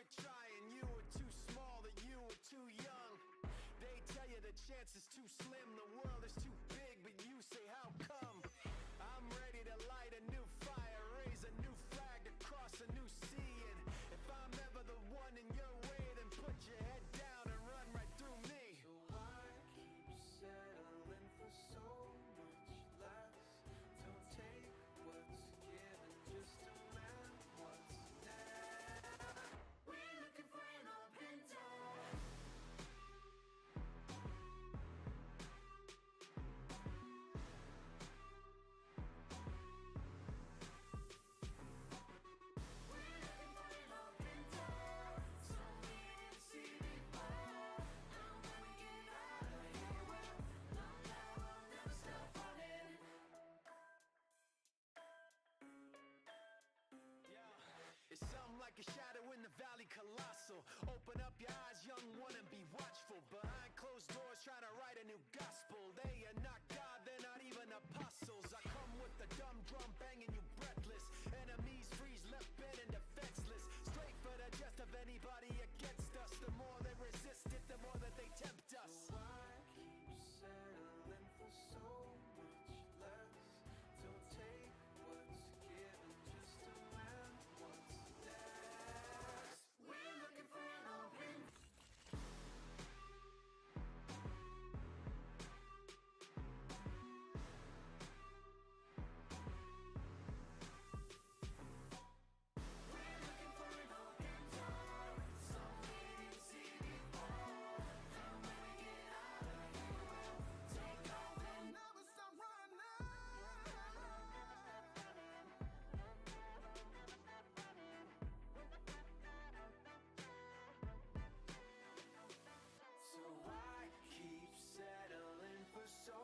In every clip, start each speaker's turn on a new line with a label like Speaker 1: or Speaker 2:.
Speaker 1: quit trying, you were too small, that you were too young. They tell you the chance is too slim, the world is too big, but you say how come? I'm ready to light a new fire, raise a new flag across a new sea. And if I'm ever the one in your way, then put your head down and run right through me. So why keep settling for so much less? Don't take what's given, just demand what's next. We're looking for an open door. It's something like a shadow in the valley, colossal. Open up your eyes, young one, and be watchful. Behind closed doors, trying to write a new gospel. They are not God, they're not even apostles. I come with the dumb drum banging you breathless. Enemies freeze, left bent and defenseless. Straight for the jest of anybody against us. The more they resist it, the more that they tempt us. So why keep settling for so much less? Don't take what's given, just demand what's next. We're looking for an open. We're looking for an open door. Something we didn't see before. And when we get out of here, we'll take off and never stop running. So why keep settling for so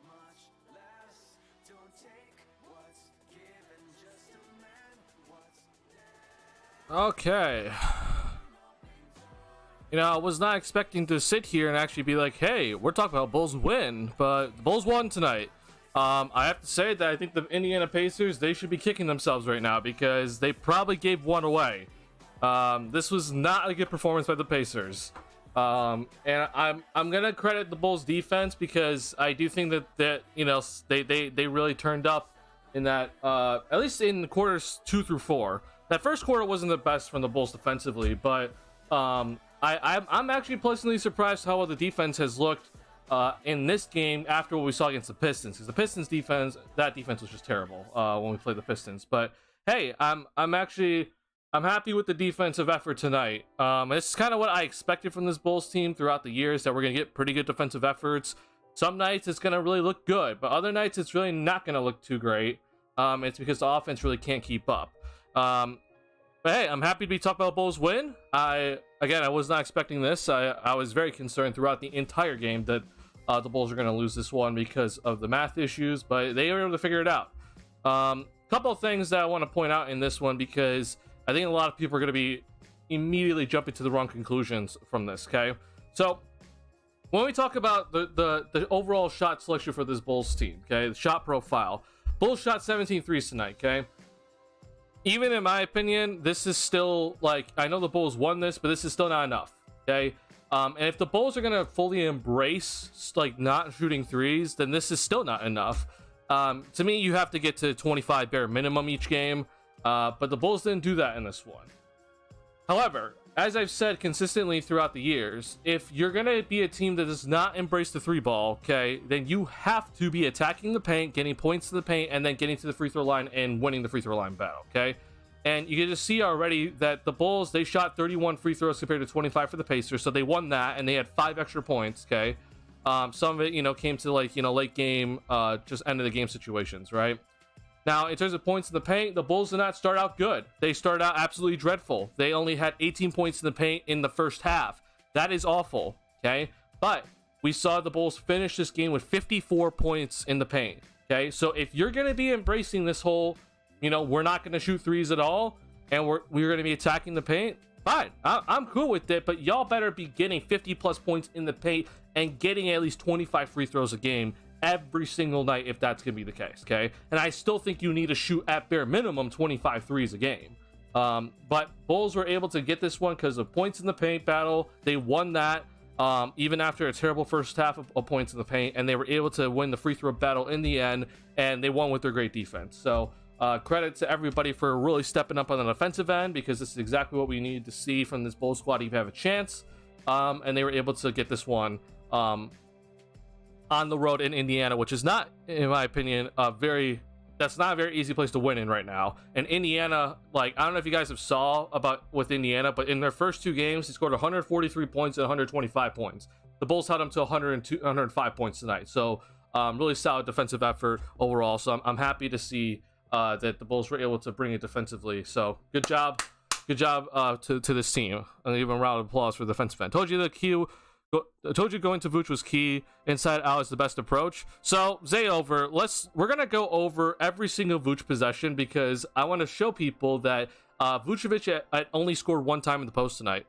Speaker 1: much less? Don't take what's given, just demand what's
Speaker 2: Okay. You know, I was not expecting to sit here and actually be like, hey, we're talking about Bulls win, but the Bulls won tonight. I have to say that I think the Indiana Pacers, they should be kicking themselves right now because they probably gave one away. This was not a good performance by the Pacers. And I'm gonna credit the Bulls defense because I do think that you know they really turned up in that at least in quarters 2 through 4. That first quarter wasn't the best from the Bulls defensively, but I'm actually pleasantly surprised how well the defense has looked in this game after what we saw against the Pistons. Because the Pistons defense was just terrible when we played the Pistons. But hey, I'm happy with the defensive effort tonight. It's kind of what I expected from this Bulls team throughout the years, that we're going to get pretty good defensive efforts. Some nights it's going to really look good, but other nights it's really not going to look too great. It's because the offense really can't keep up. But hey, I'm happy to be talking about Bulls win. I was not expecting this. I was very concerned throughout the entire game that the Bulls are going to lose this one because of the math issues, but they were able to figure it out. Couple of things that I want to point out in this one, because I think a lot of people are going to be immediately jumping to the wrong conclusions from this, okay? So, when we talk about the overall shot selection for this Bulls team, okay, the shot profile, Bulls shot 17 threes tonight, okay? Even in my opinion, this is still, like, I know the Bulls won this, but this is still not enough, okay? And if the Bulls are going to fully embrace, like, not shooting threes, then this is still not enough. To me, you have to get to 25 bare minimum each game. But the Bulls didn't do that in this one. However, as I've said consistently throughout the years, if you're going to be a team that does not embrace the three ball, okay, then you have to be attacking the paint, getting points to the paint, and then getting to the free throw line and winning the free throw line battle, okay? And you can just see already that the Bulls, they shot 31 free throws compared to 25 for the Pacers, so they won that, and they had 5 extra points, okay? Some of it, you know, came to, like, you know, late game, just end of the game situations, right? Now, in terms of points in the paint, the Bulls did not start out good. They started out absolutely dreadful. They only had 18 points in the paint in the first half. That is awful, okay? But we saw the Bulls finish this game with 54 points in the paint, okay? So if you're going to be embracing this whole, you know, we're not going to shoot threes at all, and we're going to be attacking the paint, fine. I'm cool with it, but y'all better be getting 50-plus points in the paint and getting at least 25 free throws a game every single night if that's going to be the case, okay? And I still think you need to shoot at bare minimum 25 threes a game. But Bulls were able to get this one because of points in the paint battle. They won that even after a terrible first half of points in the paint, and they were able to win the free throw battle in the end, and they won with their great defense. So credit to everybody for really stepping up on the defensive end, because this is exactly what we needed to see from this Bulls squad to even have a chance. And they were able to get this one on the road in Indiana, which is not, in my opinion, that's not a very easy place to win in right now. And Indiana, like, I don't know if you guys have saw about with Indiana, but in their first 2 games, they scored 143 points and 125 points. The Bulls held them to 105 points tonight. So really solid defensive effort overall. So I'm happy to see that the Bulls were able to bring it defensively. So good job to this team. And even a round of applause for the defensive end. Told you going to Vooch was key. Inside out is the best approach. So we're gonna go over every single Vooch possession, because I want to show people that Vucevic had only scored 1 time in the post tonight.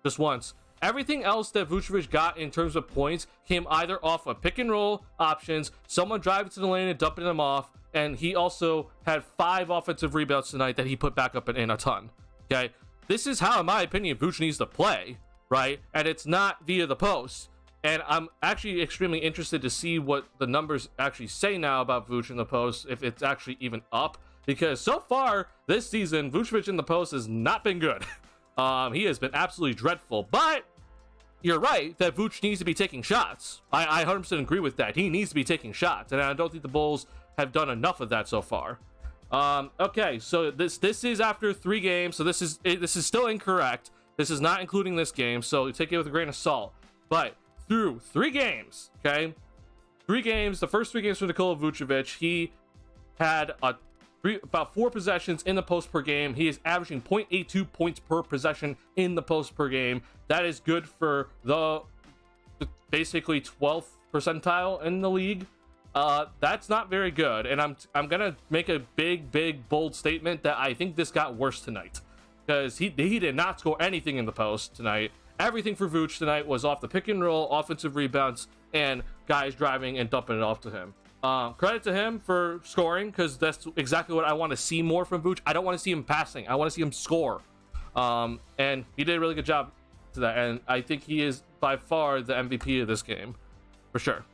Speaker 2: Just once. Everything else that Vucevic got in terms of points came either off of pick and roll options, someone driving to the lane and dumping them off, and he also had 5 offensive rebounds tonight that he put back up in a ton. Okay, this is how, in my opinion, Vooch needs to play. Right, and it's not via the post. And I'm actually extremely interested to see what the numbers actually say now about Vooch in the post, if it's actually even up, because so far this season Vucevic in the post has not been good. He has been absolutely dreadful. But you're right that Vooch needs to be taking shots. I 100% agree with that. He needs to be taking shots, and I don't think the Bulls have done enough of that so far. Okay, so this is after 3 games, so this is still incorrect. This is not including this game, so take it with a grain of salt. But through 3 games, okay? 3 games, the first 3 games for Nikola Vucevic, he had about 4 possessions in the post per game. He is averaging 0.82 points per possession in the post per game. That is good for the basically 12th percentile in the league. That's not very good, and I'm gonna make a big bold statement that I think this got worse tonight. Because he did not score anything in the post tonight. Everything for Vooch tonight was off the pick and roll, offensive rebounds, and guys driving and dumping it off to him. Credit to him for scoring, because that's exactly what I want to see more from Vooch. I don't want to see him passing. I want to see him score. And he did a really good job to that. And I think he is by far the MVP of this game, for sure.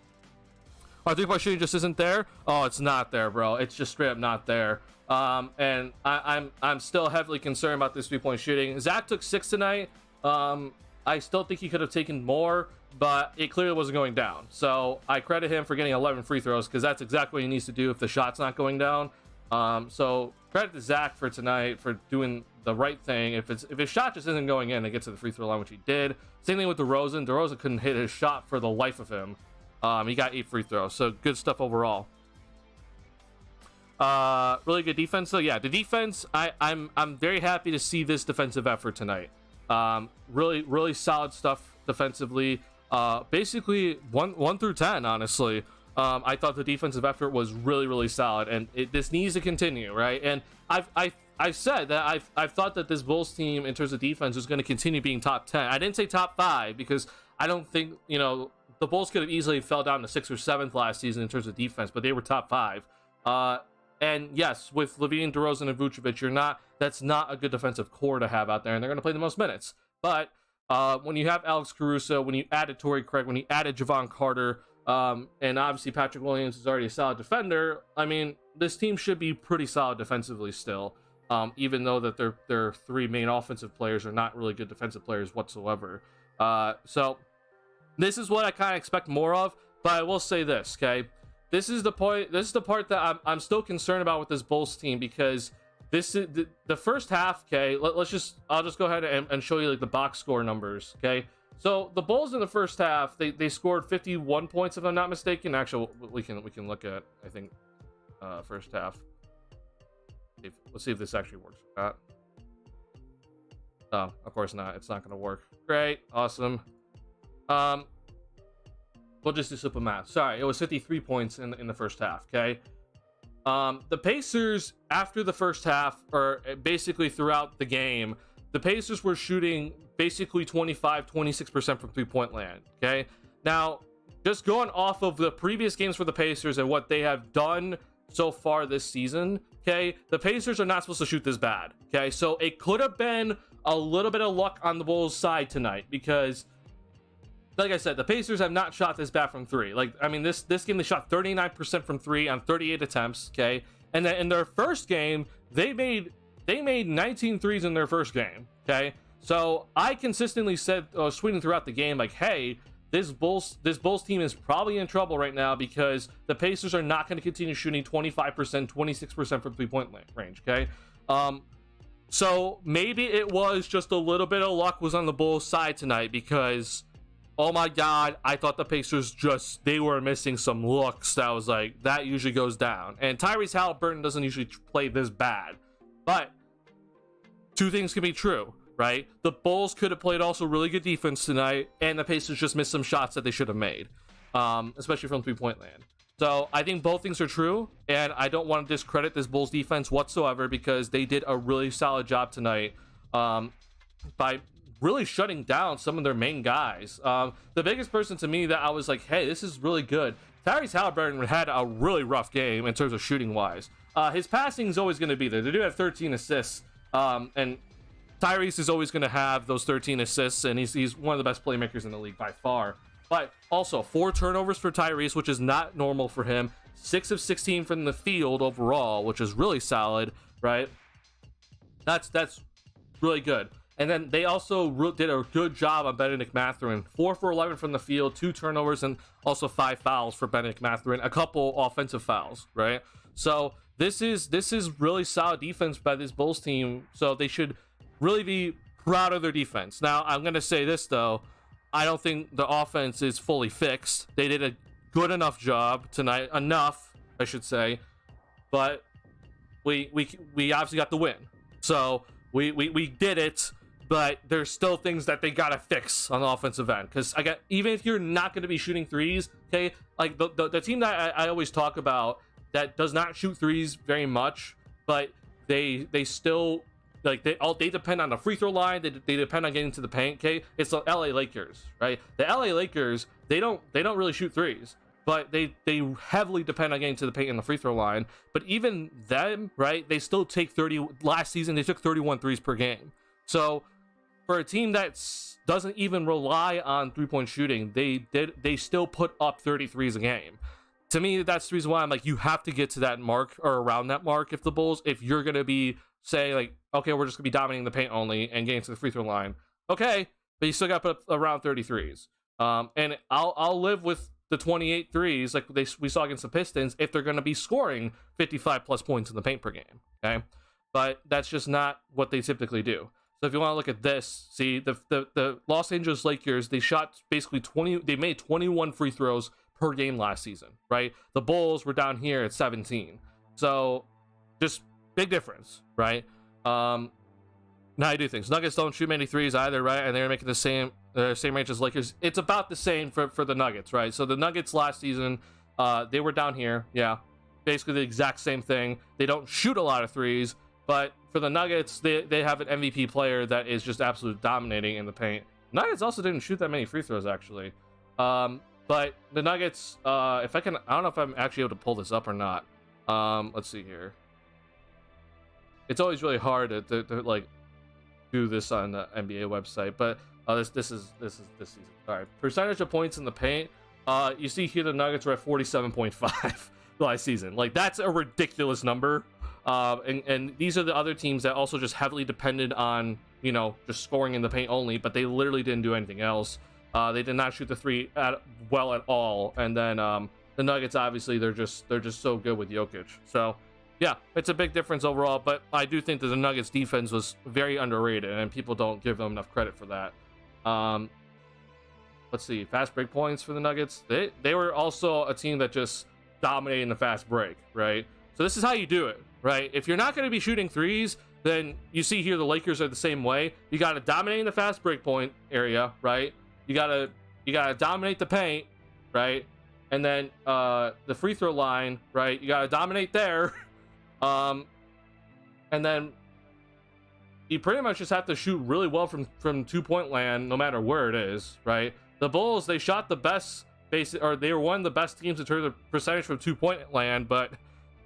Speaker 2: Our 3-point shooting just isn't there. Oh, it's not there, bro. It's just straight up not there. And I'm still heavily concerned about this 3-point shooting. Zach took 6 tonight. I still think he could have taken more, but it clearly wasn't going down. So I credit him for getting 11 free throws, because that's exactly what he needs to do if the shot's not going down. So credit to Zach for tonight for doing the right thing. If his shot just isn't going in, it gets to the free throw line, which he did. Same thing with DeRozan. DeRozan couldn't hit his shot for the life of him. He got 8 free throws, so good stuff overall. Really good defense. So yeah, the defense, I'm very happy to see this defensive effort tonight. Really solid stuff defensively. Basically 1 through 10, honestly. I thought the defensive effort was really solid, and this needs to continue, right? And I've said that I've thought that this Bulls team in terms of defense is going to continue being top 10. I didn't say top 5, because I don't think, the Bulls could have easily fell down to 6th or 7th last season in terms of defense, but they were top 5. And yes, with LaVine, DeRozan, and Vucevic, that's not a good defensive core to have out there, and they're going to play the most minutes. But when you have Alex Caruso, when you added Torrey Craig, when you added Javon Carter, and obviously Patrick Williams is already a solid defender, I mean, this team should be pretty solid defensively still, even though that their 3 main offensive players are not really good defensive players whatsoever. So this is what I kind of expect more of, but I will say this, okay? This is the point. This is the part that I'm still concerned about with this Bulls team, because this is the first half. Okay, I'll just go ahead and show you like the box score numbers. Okay, so the Bulls in the first half, they scored 51 points if I'm not mistaken. Actually, we can look at, I think, first half. Let's see if this actually works or not. Oh, of course not. It's not going to work. Great, awesome. We'll just do simple math. Sorry, it was 53 points in the first half, okay? The Pacers, after the first half, or basically throughout the game, the Pacers were shooting basically 26% from three-point land, okay? Now, just going off of the previous games for the Pacers and what they have done so far this season, okay, the Pacers are not supposed to shoot this bad, okay? So it could have been a little bit of luck on the Bulls side tonight because, like I said, the Pacers have not shot this bad from three. Like, I mean, this game they shot 39% from three on 38 attempts, okay? And then in their first game, they made 19 threes in their first game, okay? So I consistently said, tweeting throughout the game, like, hey, this Bulls team is probably in trouble right now because the Pacers are not going to continue shooting 25%, 26% from three-point range, okay? So maybe it was just a little bit of luck was on the Bulls side tonight because, oh my God, I thought the Pacers they were missing some looks that was like, that usually goes down. And Tyrese Halliburton doesn't usually play this bad. But two things can be true, right? The Bulls could have played also really good defense tonight, and the Pacers just missed some shots that they should have made, especially from three-point land. So I think both things are true, and I don't want to discredit this Bulls defense whatsoever because they did a really solid job tonight by really shutting down some of their main guys. The biggest person to me that I was like, hey, this is really good. Tyrese Halliburton had a really rough game in terms of shooting wise. His passing is always going to be there. They do have 13 assists, and Tyrese is always going to have those 13 assists, and he's one of the best playmakers in the league by far. But also 4 turnovers for Tyrese, which is not normal for him. 6 of 16 from the field overall, which is really solid, right? That's really good. And then they also did a good job on Benedict Mathurin. 4 for 11 from the field, 2 turnovers, and also 5 fouls for Benedict Mathurin. A couple offensive fouls, right? So this is really solid defense by this Bulls team. So they should really be proud of their defense. Now, I'm going to say this, though. I don't think the offense is fully fixed. They did a good enough job tonight. Enough, I should say. But we obviously got the win. So we did it. But there's still things that they gotta fix on the offensive end. Because even if you're not going to be shooting threes, okay, like the team that I always talk about that does not shoot threes very much, but they still like they depend on the free throw line. They depend on getting to the paint. Okay, it's the LA Lakers, right? The LA Lakers they don't really shoot threes, but they heavily depend on getting to the paint and the free throw line. But even them, right? They still take 30. Last season they took 31 threes per game. So for a team that doesn't even rely on three-point shooting, they still put up 33s a game. To me, that's the reason why I'm like, you have to get to that mark or around that mark if you're going to be say like, okay, we're just gonna be dominating the paint only and getting to the free throw line. Okay, but you still got to put up around 33s. And I'll live with the 28 threes like we saw against the Pistons if they're gonna be scoring 55 plus points in the paint per game. Okay, but that's just not what they typically do. So if you want to look at this, see the Los Angeles Lakers, they shot basically 20. They made 21 free throws per game last season, right? The Bulls were down here at 17. So just big difference, right? Now I do things. Nuggets don't shoot many threes either, right? And they're making the same range as Lakers. It's about the same for the Nuggets, right? So the Nuggets last season, they were down here, yeah, basically the exact same thing. They don't shoot a lot of threes, but for the Nuggets, they have an MVP player that is just absolutely dominating in the paint. Nuggets also didn't shoot that many free throws actually, but the Nuggets, I don't know if I'm actually able to pull this up or not. Let's see here. It's always really hard to like do this on the NBA website, but this is this season. All right, percentage of points in the paint. You see here the Nuggets were at 47.5 last season. Like that's a ridiculous number. And these are the other teams that also just heavily depended on just scoring in the paint only, but they literally didn't do anything else. They did not shoot the three well at all. And then the Nuggets obviously they're just so good with Jokic. So. Yeah, it's a big difference overall, but I do think that the Nuggets defense was very underrated, and people don't give them enough credit for that. Let's see, fast break points for the Nuggets. They were also a team that just dominated in the fast break, right? So this is how you do it, right? If you're not going to be shooting threes, then you see here the Lakers are the same way. You got to dominate in the fast break point area, right? You gotta dominate the paint, right? And then the free throw line, right? You got to dominate there. And then you pretty much just have to shoot really well from 2-point land, no matter where it is, right? The Bulls, they shot the best, they were one of the best teams in terms of percentage from 2-point land, but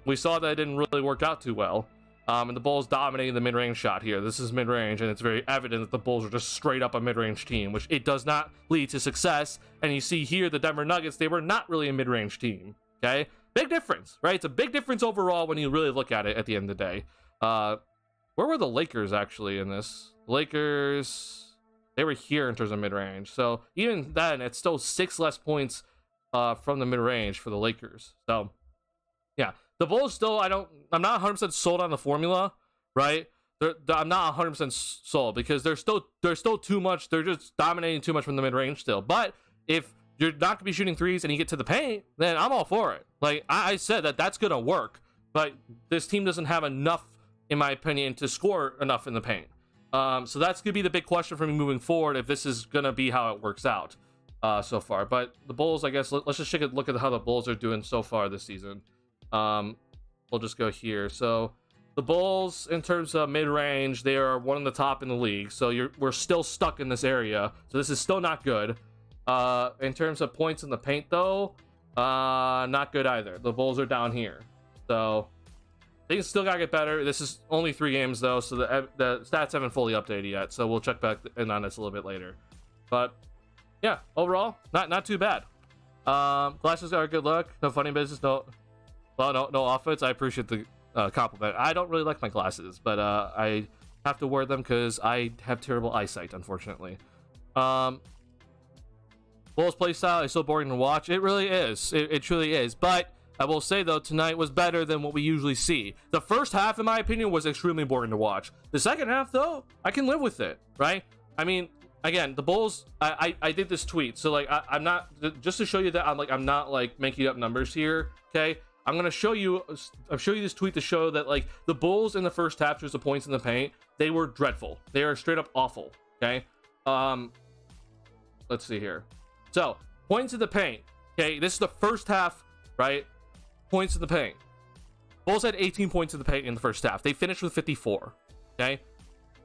Speaker 2: we saw that it didn't really work out too well. And the Bulls dominating the mid-range shot here. This is mid-range, and it's very evident that the Bulls are just straight up a mid-range team, which it does not lead to success. And you see here, the Denver Nuggets, they were not really a mid-range team, okay? Big difference, right? It's a big difference overall when you really look at it at the end of the day. Where were the Lakers actually in this? The Lakers, they were here in terms of mid-range. So even then, it's still 6 less points from the mid-range for the Lakers. So, yeah. The Bulls still, I'm not 100% sold on the formula, right? I'm not 100% sold because they're still too much. They're just dominating too much from the mid-range still. But if you're not going to be shooting threes and you get to the paint, then I'm all for it. Like, I said that's going to work. But this team doesn't have enough, in my opinion, to score enough in the paint. So that's going to be the big question for me moving forward if this is going to be how it works out so far. But the Bulls, I guess, let's just take a look at how the Bulls are doing so far this season. We'll just go here. So the Bulls, in terms of mid-range, they are one of the top in the league. So we're still stuck in this area. So this is still not good. In terms of points in the paint, though, not good either. The Bulls are down here. So things still gotta get better. This is only 3 games, though, so the stats haven't fully updated yet. So we'll check back in on this a little bit later. But yeah, overall, not too bad. Glasses are a good look. No funny business. No offense. I appreciate the compliment. I don't really like my glasses, but I have to wear them because I have terrible eyesight, unfortunately. Bulls play style is so boring to watch. It really is. It truly is. But I will say, though, tonight was better than what we usually see. The first half, in my opinion, was extremely boring to watch. The second half, though, I can live with it, right? I mean, again, the Bulls, I did this tweet. So, like, I'm not, just to show you that I'm not, like, making up numbers here, okay? I'm going to show you this tweet to show that, like, the Bulls in the first half, just the points in the paint, they were dreadful. They are straight up awful, okay? Let's see here. So, points in the paint, okay? This is the first half, right? Points in the paint. Bulls had 18 points in the paint in the first half. They finished with 54, okay?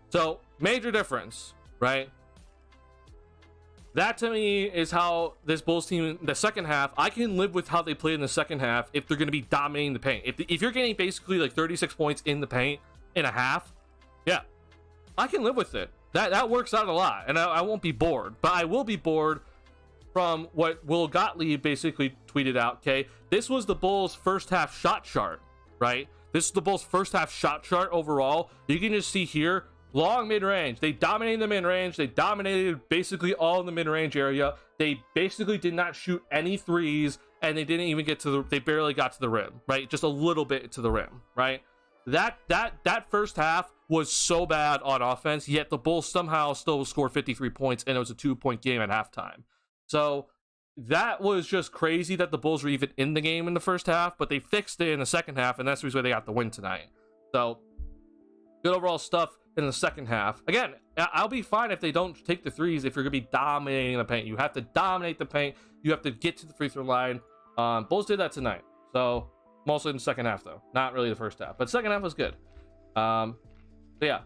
Speaker 2: So, major difference, right? That, to me, is how this Bulls team, the second half, I can live with how they played in the second half if they're going to be dominating the paint. If you're getting basically like 36 points in the paint in a half, yeah, I can live with it. That works out a lot, and I won't be bored. But I will be bored from what Will Gottlieb basically tweeted out, okay? This was the Bulls' first half shot chart, right? This is the Bulls' first half shot chart overall. You can just see here, long mid-range. They dominated the mid-range. They dominated basically all in the mid-range area. They basically did not shoot any threes, and they didn't even get to they barely got to the rim, right? Just a little bit to the rim, right? That first half was so bad on offense, yet the Bulls somehow still scored 53 points, and it was a 2-point game at halftime. So that was just crazy that the Bulls were even in the game in the first half, but they fixed it in the second half, and that's the reason why they got the win tonight. So good overall stuff in the second half. Again, I'll be fine if they don't take the threes if you're going to be dominating the paint. You have to dominate the paint. You have to get to the free throw line. Bulls did that tonight. So mostly in the second half, though. Not really the first half. But second half was good. But yeah.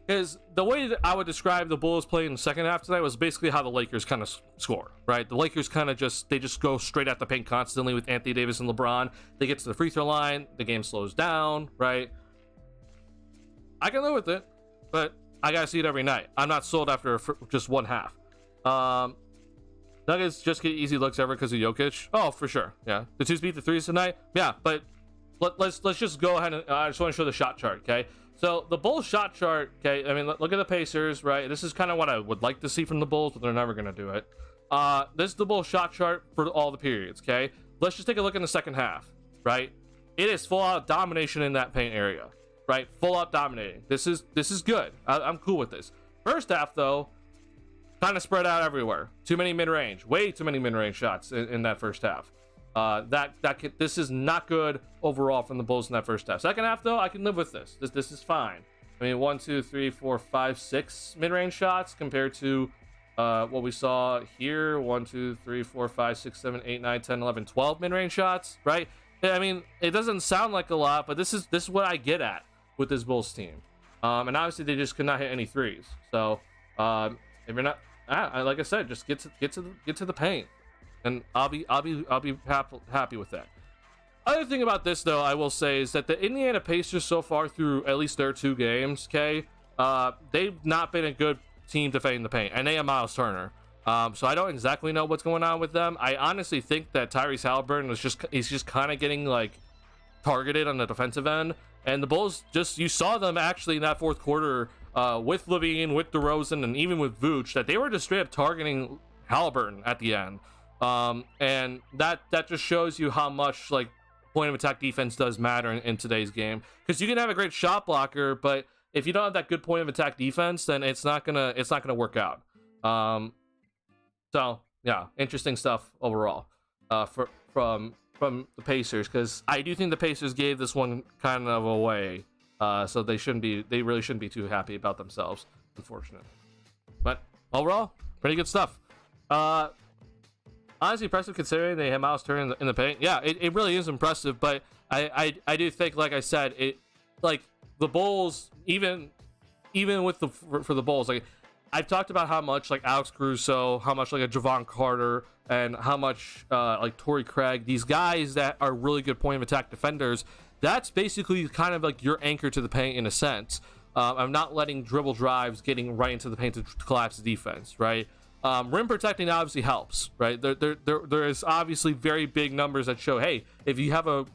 Speaker 2: Because the way that I would describe the Bulls playing in the second half tonight was basically how the Lakers kind of score, right? The Lakers kind of just go straight at the paint constantly with Anthony Davis and LeBron. They get to the free throw line. The game slows down, right? I can live with it, but I gotta see it every night. I'm not sold after just one half. Nuggets just get easy looks ever because of Jokic. Oh, for sure. Yeah, the twos beat the threes tonight. Yeah, but let's just go ahead and I just want to show the shot chart. Okay, so the Bulls shot chart. Okay, I mean look at the Pacers. Right, this is kind of what I would like to see from the Bulls, but they're never gonna do it. This is the Bulls shot chart for all the periods. Okay, let's just take a look in the second half. Right, it is full out domination in that paint area. Right, full out dominating. This is good. I'm cool with this. First half, though, kind of spread out everywhere. Too many mid-range, way too many mid-range shots in that first half. This is not good overall from the Bulls in that first half. Second half, though, I can live with this. This is fine. I mean, 1, 2, 3, 4, 5, 6 mid-range shots compared to what we saw here. 1, 2, 3, 4, 5, 6, 7, 8, 9, 10, 11, 12 mid-range shots. Right. I mean, it doesn't sound like a lot, but this is what I get at with this Bulls team, and obviously they just could not hit any threes. So if you're not, like I said, just get to the paint, and I'll be happy with that. Other thing about this, though, I will say is that the Indiana Pacers so far through at least their 2 games, okay, they've not been a good team defending the paint, and they have Miles Turner. So I don't exactly know what's going on with them. I honestly think that Tyrese Halliburton is just kind of getting like targeted on the defensive end, and the Bulls you saw them actually in that fourth quarter with Levine, with DeRozan, and even with Vooch, that they were just straight up targeting Halliburton at the end. And that just shows you how much like point of attack defense does matter in today's game, because you can have a great shot blocker, but if you don't have that good point of attack defense, then it's not gonna work out. So yeah, interesting stuff overall from the Pacers, because I do think the Pacers gave this one kind of away, so they really shouldn't be too happy about themselves, unfortunately. But overall, pretty good stuff. Honestly impressive considering they have Miles Turner in the paint. Yeah, it really is impressive, but I do think, like I said, it like the Bulls, even with for the Bulls, like I've talked about how much like Alex Caruso, how much like a Javon Carter, and how much like Torrey Craig, these guys that are really good point of attack defenders, that's basically kind of like your anchor to the paint in a sense. I'm not letting dribble drives getting right into the paint to collapse the defense, right? Rim protecting obviously helps, right? There is obviously very big numbers that show, hey, if you have a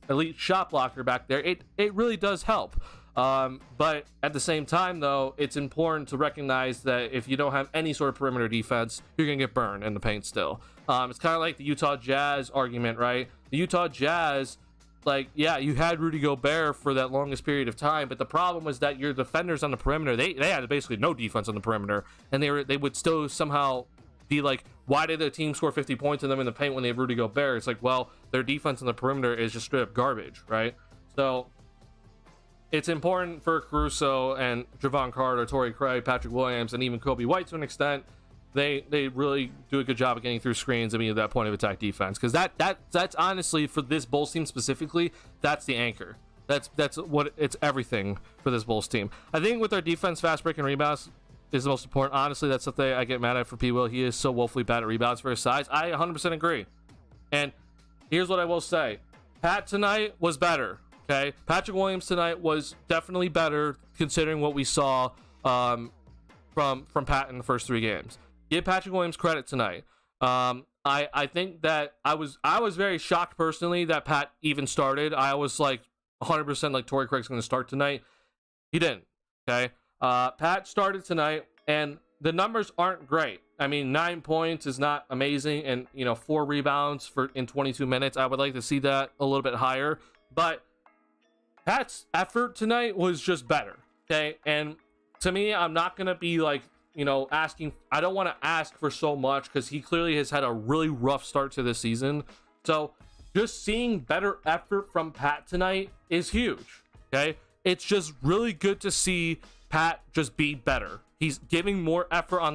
Speaker 2: elite shot blocker back there, it really does help. But at the same time, though, it's important to recognize that if you don't have any sort of perimeter defense, you're gonna get burned in the paint still. It's kind of like the Utah Jazz argument, right? The Utah Jazz, like, yeah, you had Rudy Gobert for that longest period of time, but the problem was that your defenders on the perimeter, they had basically no defense on the perimeter, and they would still somehow be like, why did the team score 50 points in them in the paint when they have Rudy Gobert? It's like, well, their defense on the perimeter is just straight up garbage, right? So it's important for Caruso and Javon Carter, Torrey Craig, Patrick Williams, and even Kobe White to an extent. They really do a good job of getting through screens and being that point of attack defense, because that's honestly, for this Bulls team specifically, that's the anchor. That's what it's everything for this Bulls team. I think with our defense, fast break and rebounds is the most important. Honestly, that's something I get mad at for P. Will. He is so woefully bad at rebounds for his size. I 100% agree. And here's what I will say: Pat tonight was better. Okay, Patrick Williams tonight was definitely better considering what we saw from Pat in the first 3 games. Give Patrick Williams credit tonight. I think that I was very shocked personally that Pat even started. I was like 100% like Torrey Craig's going to start tonight. He didn't. Okay, Pat started tonight, and the numbers aren't great. I mean, 9 points is not amazing, and 4 rebounds in 22 minutes. I would like to see that a little bit higher, but Pat's effort tonight was just better. Okay, and to me, I'm not gonna be like asking. I don't want to ask for so much, because he clearly has had a really rough start to this season. So just seeing better effort from Pat tonight is huge. Okay, it's just really good to see Pat just be better. He's giving more effort on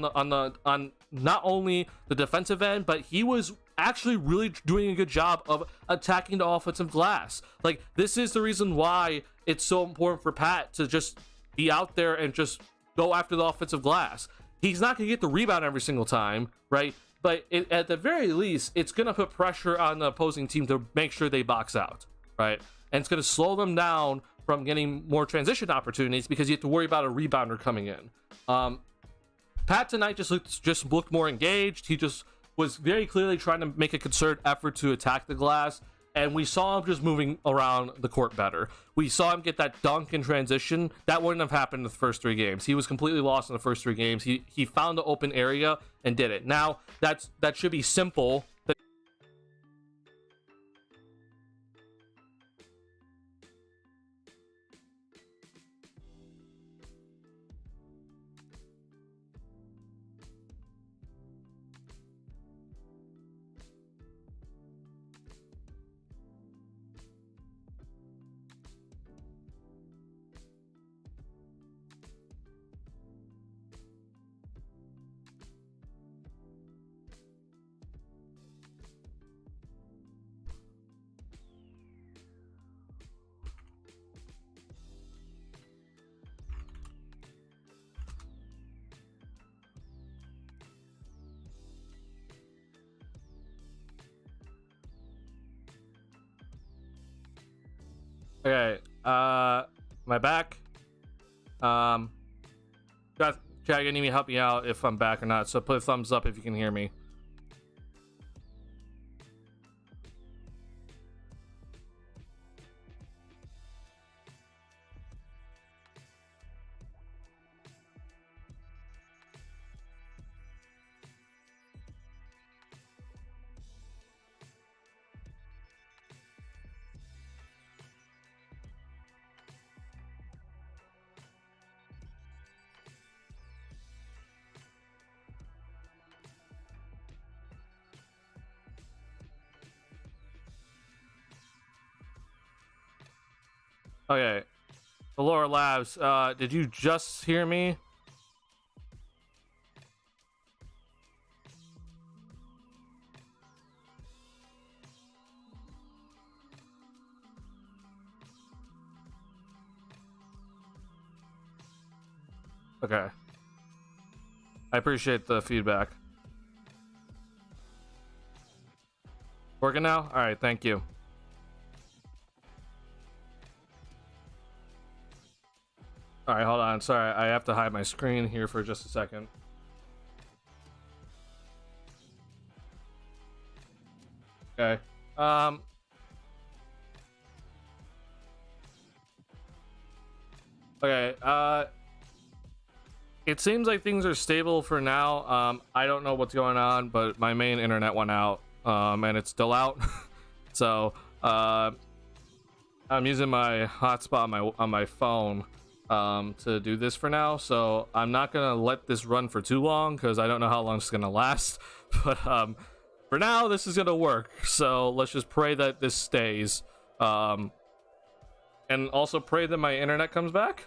Speaker 2: not only the defensive end, but he was actually really doing a good job of attacking the offensive glass. Like, this is the reason why it's so important for Pat to just be out there and just go after the offensive glass. He's not going to get the rebound every single time, right? But at the very least, it's going to put pressure on the opposing team to make sure they box out, right? And it's going to slow them down from getting more transition opportunities, because you have to worry about a rebounder coming in. Pat tonight just looked more engaged. He just was very clearly trying to make a concerted effort to attack the glass, and we saw him just moving around the court better. We saw him get that dunk in transition. That wouldn't have happened in the first 3 games. He was completely lost in the first 3 games. He found the open area and did it. Now that should be simple. Okay. Am I back? Got Chad, you need me to help me out if I'm back or not. So put a thumbs up if you can hear me. Okay. Valora Labs, did you just hear me? Okay. I appreciate the feedback. Working now? All right, thank you. All right, hold on. Sorry, I have to hide my screen here for just a second. Okay. Okay. It seems like things are stable for now. I don't know what's going on, but my main internet went out, and it's still out. So, I'm using my hotspot on my phone to do this for now. So I'm not gonna let this run for too long because I don't know how long it's gonna last. But for now, this is gonna work. So let's just pray that this stays, and also pray that my internet comes back.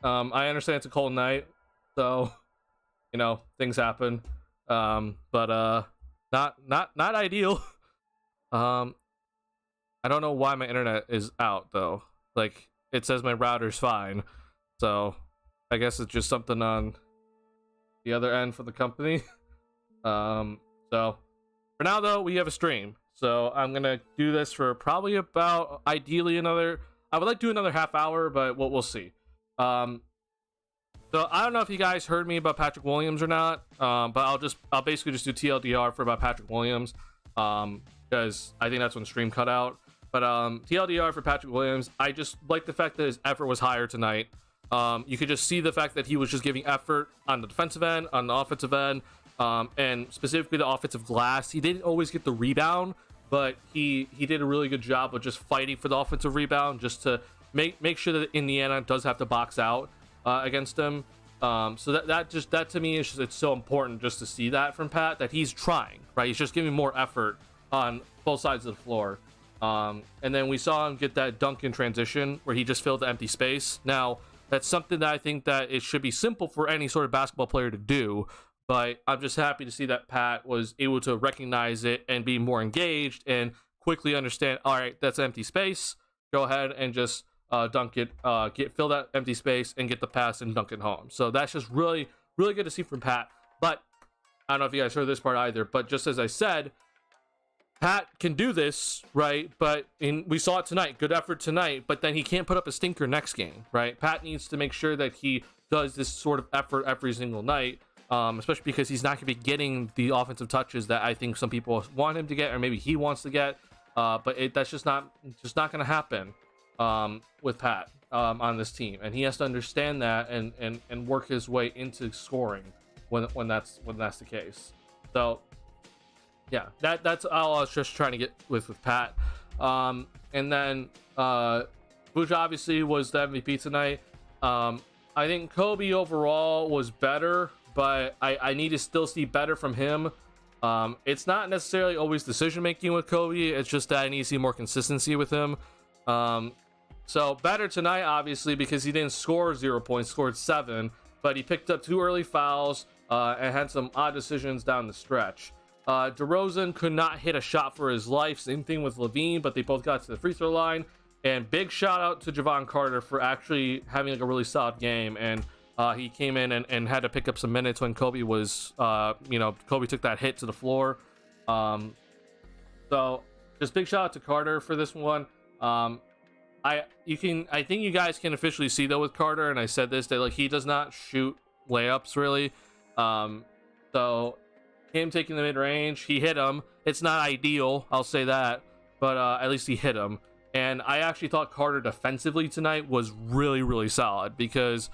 Speaker 2: I understand it's a cold night, so you know things happen. But not ideal. I don't know why my internet is out though. Like it says my router's fine, so I guess it's just something on the other end for the company. So for now though, we have a stream, so I'm gonna do this for probably about ideally another. I would like to do another half hour, but we'll see. So I don't know if you guys heard me about Patrick Williams or not, but I'll basically just do TLDR for about Patrick Williams, because I think that's when the stream cut out. But TLDR for Patrick Williams, I just like the fact that his effort was higher tonight. You could just see the fact that he was just giving effort on the defensive end, on the offensive end, and specifically the offensive glass. He didn't always get the rebound, but he did a really good job of just fighting for the offensive rebound, just to make sure that Indiana does have to box out against him. So that to me is just, it's so important just to see that from Pat, that he's trying, right? He's just giving more effort on both sides of the floor. And then we saw him get that Duncan transition where he just filled the empty space. Now that's something that I think that it should be simple for any sort of basketball player to do, but I'm just happy to see that Pat was able to recognize it and be more engaged and quickly understand, all right, that's empty space, go ahead and just dunk it, fill that empty space and get the pass and dunk it home. So that's just really good to see from Pat. But I don't know if you guys heard this part either, but just as I said, Pat can do this, right? But we saw it tonight, good effort tonight, but then he can't put up a stinker next game, right? Pat needs to make sure that he does this sort of effort every single night, especially because he's not going to be getting the offensive touches that I think some people want him to get, or maybe he wants to get. But that's just not going to happen with Pat on this team, and he has to understand that and work his way into scoring when that's the case. So yeah, that's all I was just trying to get with Pat. And then Vooch obviously was the MVP tonight. I think Kobe overall was better, but I need to still see better from him. It's not necessarily always decision making with Kobe, it's just that I need to see more consistency with him. So better tonight, obviously, because he didn't score 0 points, scored 7, but he picked up 2 early fouls and had some odd decisions down the stretch. DeRozan could not hit a shot for his life. Same thing with Levine, but they both got to the free throw line. And big shout out to Javon Carter for actually having like a really solid game. And he came in and had to pick up some minutes when Kobe was, Kobe took that hit to the floor. So just big shout out to Carter for this one. I think you guys can officially see though with Carter, and I said this, that like he does not shoot layups really. So him taking the mid range, he hit him. It's not ideal, I'll say that, but at least he hit him. And I actually thought Carter defensively tonight was really, really solid because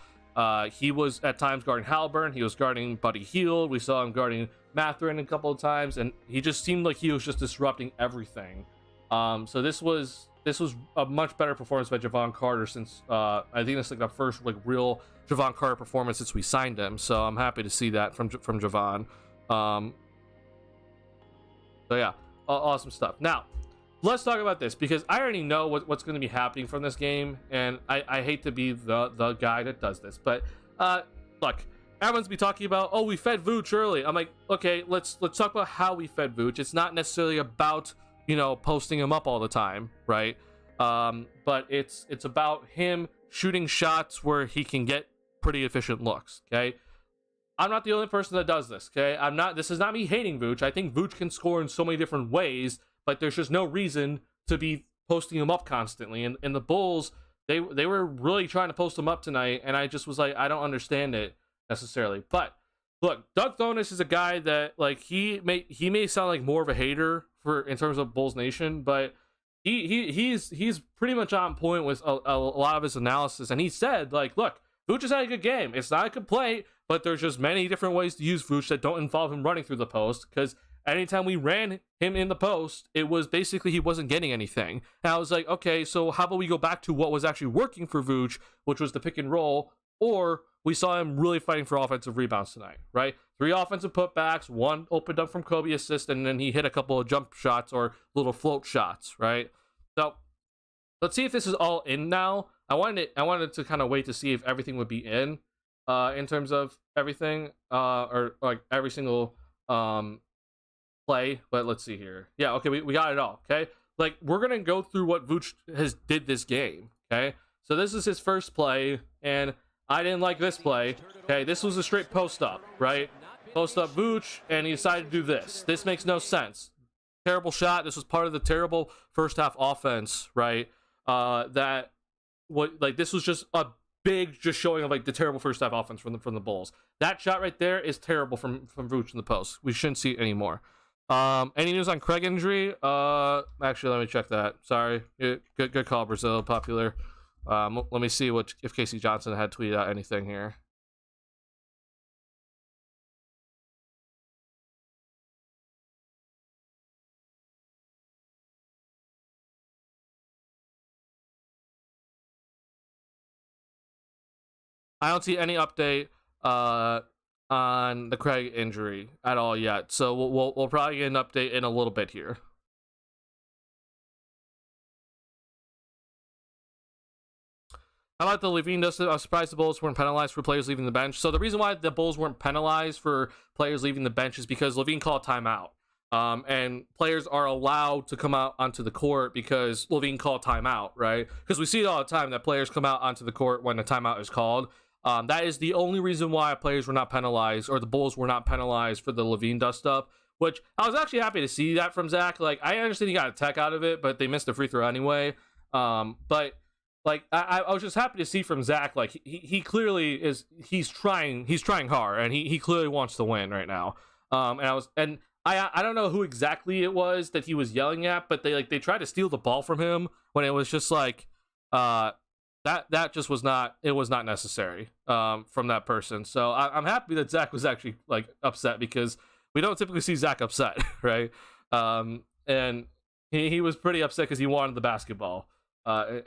Speaker 2: he was at times guarding Halliburton, he was guarding Buddy Hield, we saw him guarding Mathurin a couple of times, and he just seemed like he was just disrupting everything. So this was a much better performance by Javon Carter since I think it's like the first like real Javon Carter performance since we signed him. So I'm happy to see that from Javon. So yeah, awesome stuff. Now let's talk about this because I already know what's going to be happening from this game, and I hate to be the guy that does this, but look, everyone's be talking about, oh, we fed Vooch early. I'm like, okay, let's talk about how we fed Vooch. It's not necessarily about, you know, posting him up all the time, right? But it's about him shooting shots where he can get pretty efficient looks. Okay, I'm not the only person that does this. Okay, this is not me hating Vooch. I think Vooch can score in so many different ways, but there's just no reason to be posting him up constantly. And the Bulls, they were really trying to post him up tonight, and I just was like, I don't understand it necessarily. But look, Doug Thonus is a guy that like he may sound like more of a hater in terms of Bulls Nation, but he's pretty much on point with a lot of his analysis. And he said, like, look, Vooch has had a good game. It's not a complaint, but there's just many different ways to use Vooch that don't involve him running through the post, because anytime we ran him in the post, it was basically he wasn't getting anything. And I was like, okay, so how about we go back to what was actually working for Vooch, which was the pick and roll, or we saw him really fighting for offensive rebounds tonight, right? 3 offensive putbacks, 1 opened up from Kobe assist, and then he hit a couple of jump shots or little float shots, right? So let's see if this is all in now. I wanted to kind of wait to see if everything would be in terms of everything, or like every single play. But let's see here. Yeah, okay, we got it all. Okay, like we're gonna go through what Vooch did this game. Okay, so this is his first play, and I didn't like this play. Okay, this was a straight post up, right? Post up Vooch, and he decided to do this. This makes no sense. Terrible shot. This was part of the terrible first half offense, right? This was just a big just showing of like the terrible first half offense from the Bulls. That shot right there is terrible from Vooch in the post. We shouldn't see it anymore. Any news on Craig injury? Actually, let me check that. Sorry. Good call, Brazil. Popular. Let me see if Casey Johnson had tweeted out anything here. I don't see any update on the Craig injury at all yet, so we'll probably get an update in a little bit here. How about the Levine dust? I'm surprised the Bulls weren't penalized for players leaving the bench. So the reason why the Bulls weren't penalized for players leaving the bench is because Levine called timeout. And players are allowed to come out onto the court because Levine called timeout, right? Because we see it all the time that players come out onto the court when a timeout is called. That is the only reason why players were not penalized, or the Bulls were not penalized for the Levine dust up, which I was actually happy to see that from Zach. Like, I understand he got a tech out of it, but they missed a free throw anyway. But like, I was just happy to see from Zach, like, he clearly is, he's trying hard, and he clearly wants to win right now. And I don't know who exactly it was that he was yelling at, but they tried to steal the ball from him when it was just like, that just was not necessary from that person. So I'm happy that Zach was actually like upset, because we don't typically see Zach upset, right? And he was pretty upset because he wanted the basketball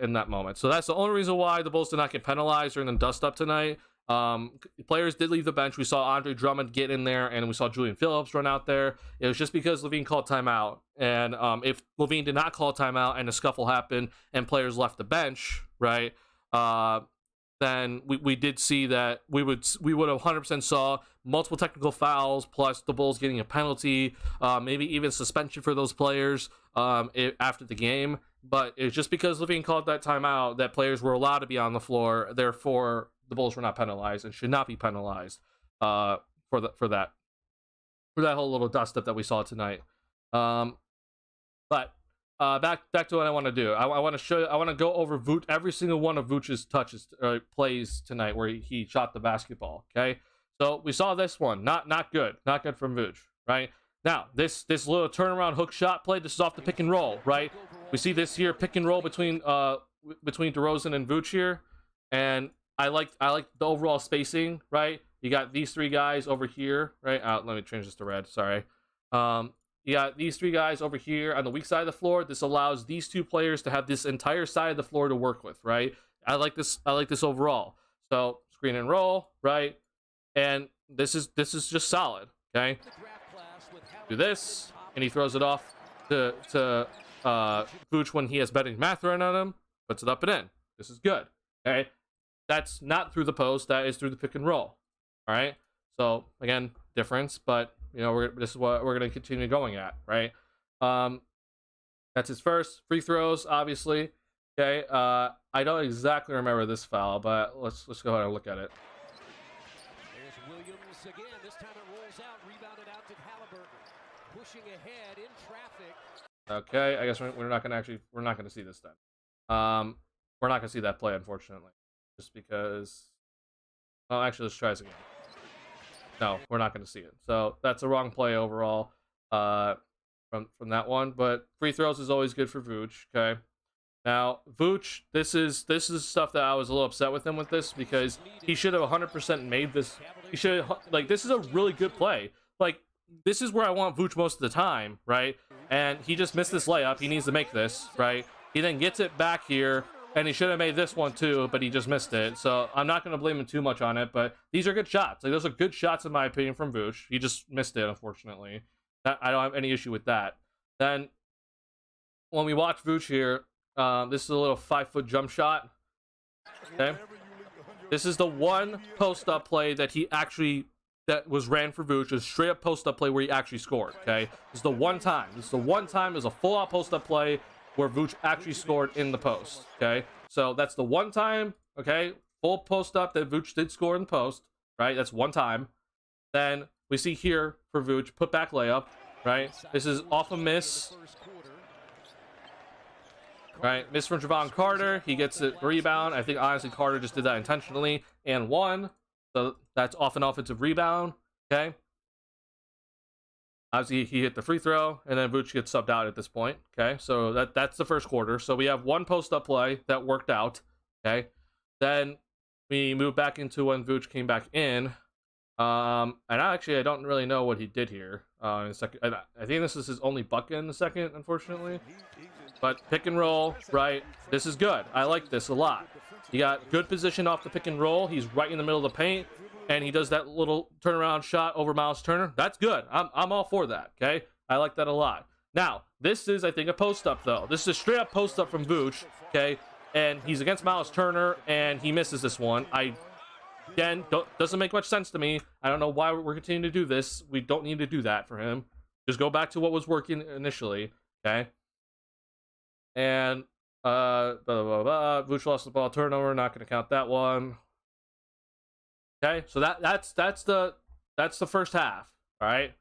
Speaker 2: in that moment. So that's the only reason why the Bulls did not get penalized during the dust up tonight. Players did leave the bench. We saw Andre Drummond get in there, and we saw Julian Phillips run out there. It was just because Levine called timeout. And if Levine did not call timeout and a scuffle happened and players left the bench, right, then we did see that we would have 100% saw multiple technical fouls, plus the Bulls getting a penalty, maybe even suspension for those players after the game. But it's just because Levine called that timeout that players were allowed to be on the floor. Therefore, the Bulls were not penalized and should not be penalized for that whole little dust up that we saw tonight. But back to what I want to do. I want to show. I want to go over every single one of Vooch's touches plays tonight where he shot the basketball. Okay, so we saw this one. Not good. Not good from Vooch. Right now, this little turnaround hook shot play. This is off the pick and roll. Right. We see this here pick and roll between DeRozan and Vooch here, and I like the overall spacing. Right. You got these three guys over here. Right. Let me change this to red. Sorry. You got these three guys over here on the weak side of the floor. This allows these two players to have this entire side of the floor to work with, right? I like this overall. So screen and roll, right? And this is just solid, okay? Do this, and he throws it off to Vooch when he has betting math run on him, puts it up and in. This is good, okay? That's not through the post. That is through the pick and roll, all right? So again, difference, but you know, this is what we're going to continue going at, right? That's his first. Free throws, obviously. Okay, I don't exactly remember this foul, but let's go ahead and look at it.
Speaker 3: There's Williams again. This time it rolls out, rebounded out to Halliburton, pushing ahead in traffic.
Speaker 2: Okay, I guess we're not going to see this then. We're not going to see that play, unfortunately, just because. Oh, actually, let's try this again. No, we're not going to see it. So that's a wrong play overall from that one. But free throws is always good for Vooch. Okay. Now Vooch, this is stuff that I was a little upset with him with this because he should have 100% made this. He should this is a really good play. Like this is where I want Vooch most of the time, right? And he just missed this layup. He needs to make this, right? He then gets it back here. And he should have made this one too, but he just missed it. So I'm not going to blame him too much on it, but these are good shots. Like those are good shots in my opinion from Vooch. He just missed it, unfortunately. I don't have any issue with that. Then when we watch Vooch here, this is a little 5-foot jump shot. Okay, this is the one post-up play that was ran for Vooch. A straight-up post-up play where he actually scored. Okay, this is the one time. This is the one time. It was a full-out post-up play where Vooch actually scored in the post, okay? So that's the one time, okay, full post up that Vooch did score in the post, right? That's one time. Then we see here for Vooch, put back layup, right? This is off a miss, right? Miss from Javon Carter. He gets a rebound. I think, honestly, Carter just did that intentionally and won. So that's off an offensive rebound, okay? Obviously, he hit the free throw, and then Vooch gets subbed out at this point. Okay, so that's the first quarter. So we have one post-up play that worked out. Okay, then we move back into when Vooch came back in. And I don't really know what he did here. In the second, I think this is his only bucket in the second, unfortunately. But pick and roll, right? This is good. I like this a lot. He got good position off the pick and roll. He's right in the middle of the paint. And he does that little turnaround shot over Miles Turner. That's good. I'm all for that, okay? I like that a lot. Now, this is, I think, a post-up, though. This is a straight-up post-up from Vooch, okay? And he's against Miles Turner, and he misses this one. Again, doesn't make much sense to me. I don't know why we're continuing to do this. We don't need to do that for him. Just go back to what was working initially, okay? And, Vooch lost the ball turnover. Not going to count that one. Okay, so that's the first half. All right.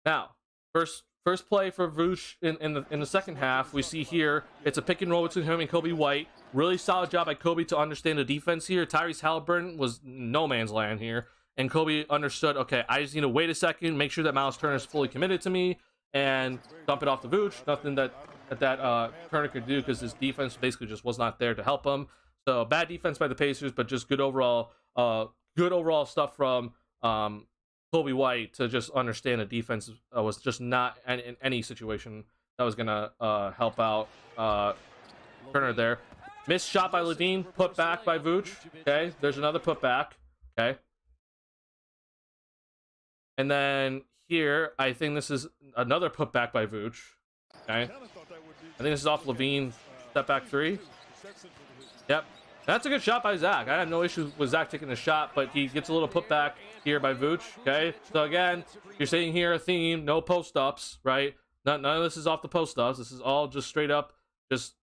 Speaker 2: Now, first play for Vooch in the second half, we see here it's a pick and roll between him and Kobe White. Really solid job by Kobe to understand the defense here. Tyrese Halliburton was no man's land here, and Kobe understood. Okay, I just need to wait a second, make sure that Miles Turner is fully committed to me, and dump it off to Vooch. Nothing that Turner could do because his defense basically just was not there to help him. So bad defense by the Pacers, but just good overall. Good overall stuff from Kobe White to just understand the defense was just not in any situation that was going to help out Turner there. Missed shot by Levine, put back by Vooch. Okay, there's another put back. Okay. And then here, I think this is another put back by Vooch. Okay. I think this is off Levine, step back three. Yep. That's a good shot by Zach. I have no issue with Zach taking the shot, but he gets a little putback here by Vooch. Okay, so again, you're seeing here a theme: no post-ups, right? None of this is off the post-ups. This is all just straight up, just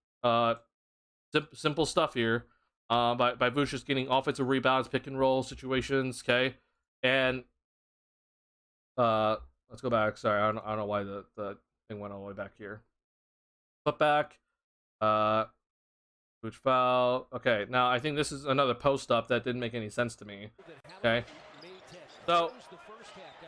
Speaker 2: simple stuff here. By Vooch just getting offensive rebounds, pick and roll situations. Okay, and let's go back. Sorry, I don't know why the thing went all the way back here. putback. Vooch foul. Okay, now I think this is another post up that didn't make any sense to me. Okay, so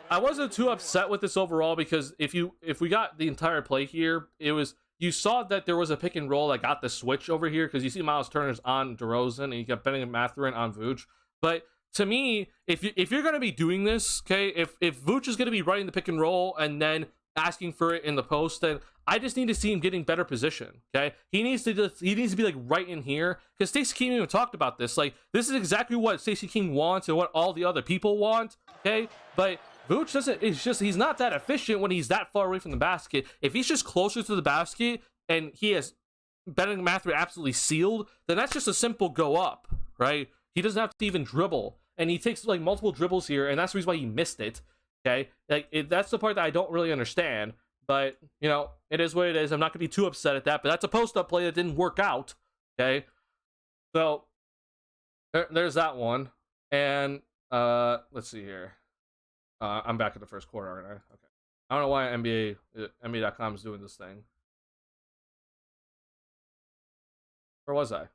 Speaker 2: I wasn't too upset with this overall because if we got the entire play here, it was, you saw that there was a pick and roll that got the switch over here because you see Miles Turner's on DeRozan and you got Benedict Mathurin on Vooch. But to me, if you're going to be doing this, okay, if Vooch is going to be running the pick and roll and then asking for it in the post, then I just need to see him getting better position. Okay, he needs to be like right in here because Stacey King even talked about this. Like, this is exactly what Stacey King wants and what all the other people want. Okay, but Vooch doesn't. It's just he's not that efficient when he's that far away from the basket. If he's just closer to the basket and he has Benedict Mathurin absolutely sealed, then that's just a simple go up, right? He doesn't have to even dribble, and he takes like multiple dribbles here, and that's the reason why he missed it. Okay, like that's the part that I don't really understand. But you know, it is what it is. I'm not gonna be too upset at that. But that's a post-up play that didn't work out. Okay, so there's that one. And let's see here. I'm back at the first quarter, aren't I? Okay. I don't know why NBA.com is doing this thing. Where was I?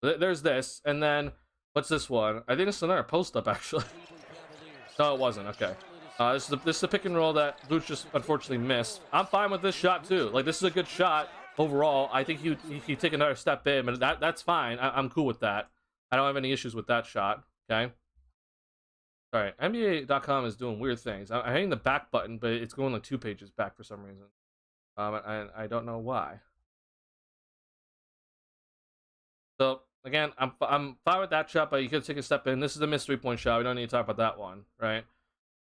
Speaker 2: There's this, and then what's this one? I think this is another post-up actually. No, it wasn't. Okay. This is the pick and roll that Vooch just unfortunately missed. I'm fine with this shot too. Like, this is a good shot overall. I think he take another step in, but that's fine. I'm cool with that. I don't have any issues with that shot. Okay. All right. NBA.com is doing weird things. I'm hitting the back button, but it's going like 2 pages back for some reason. I don't know why. So again, I'm fine with that shot, but you could take a step in. This is a missed 3-point shot. We don't need to talk about that one, right?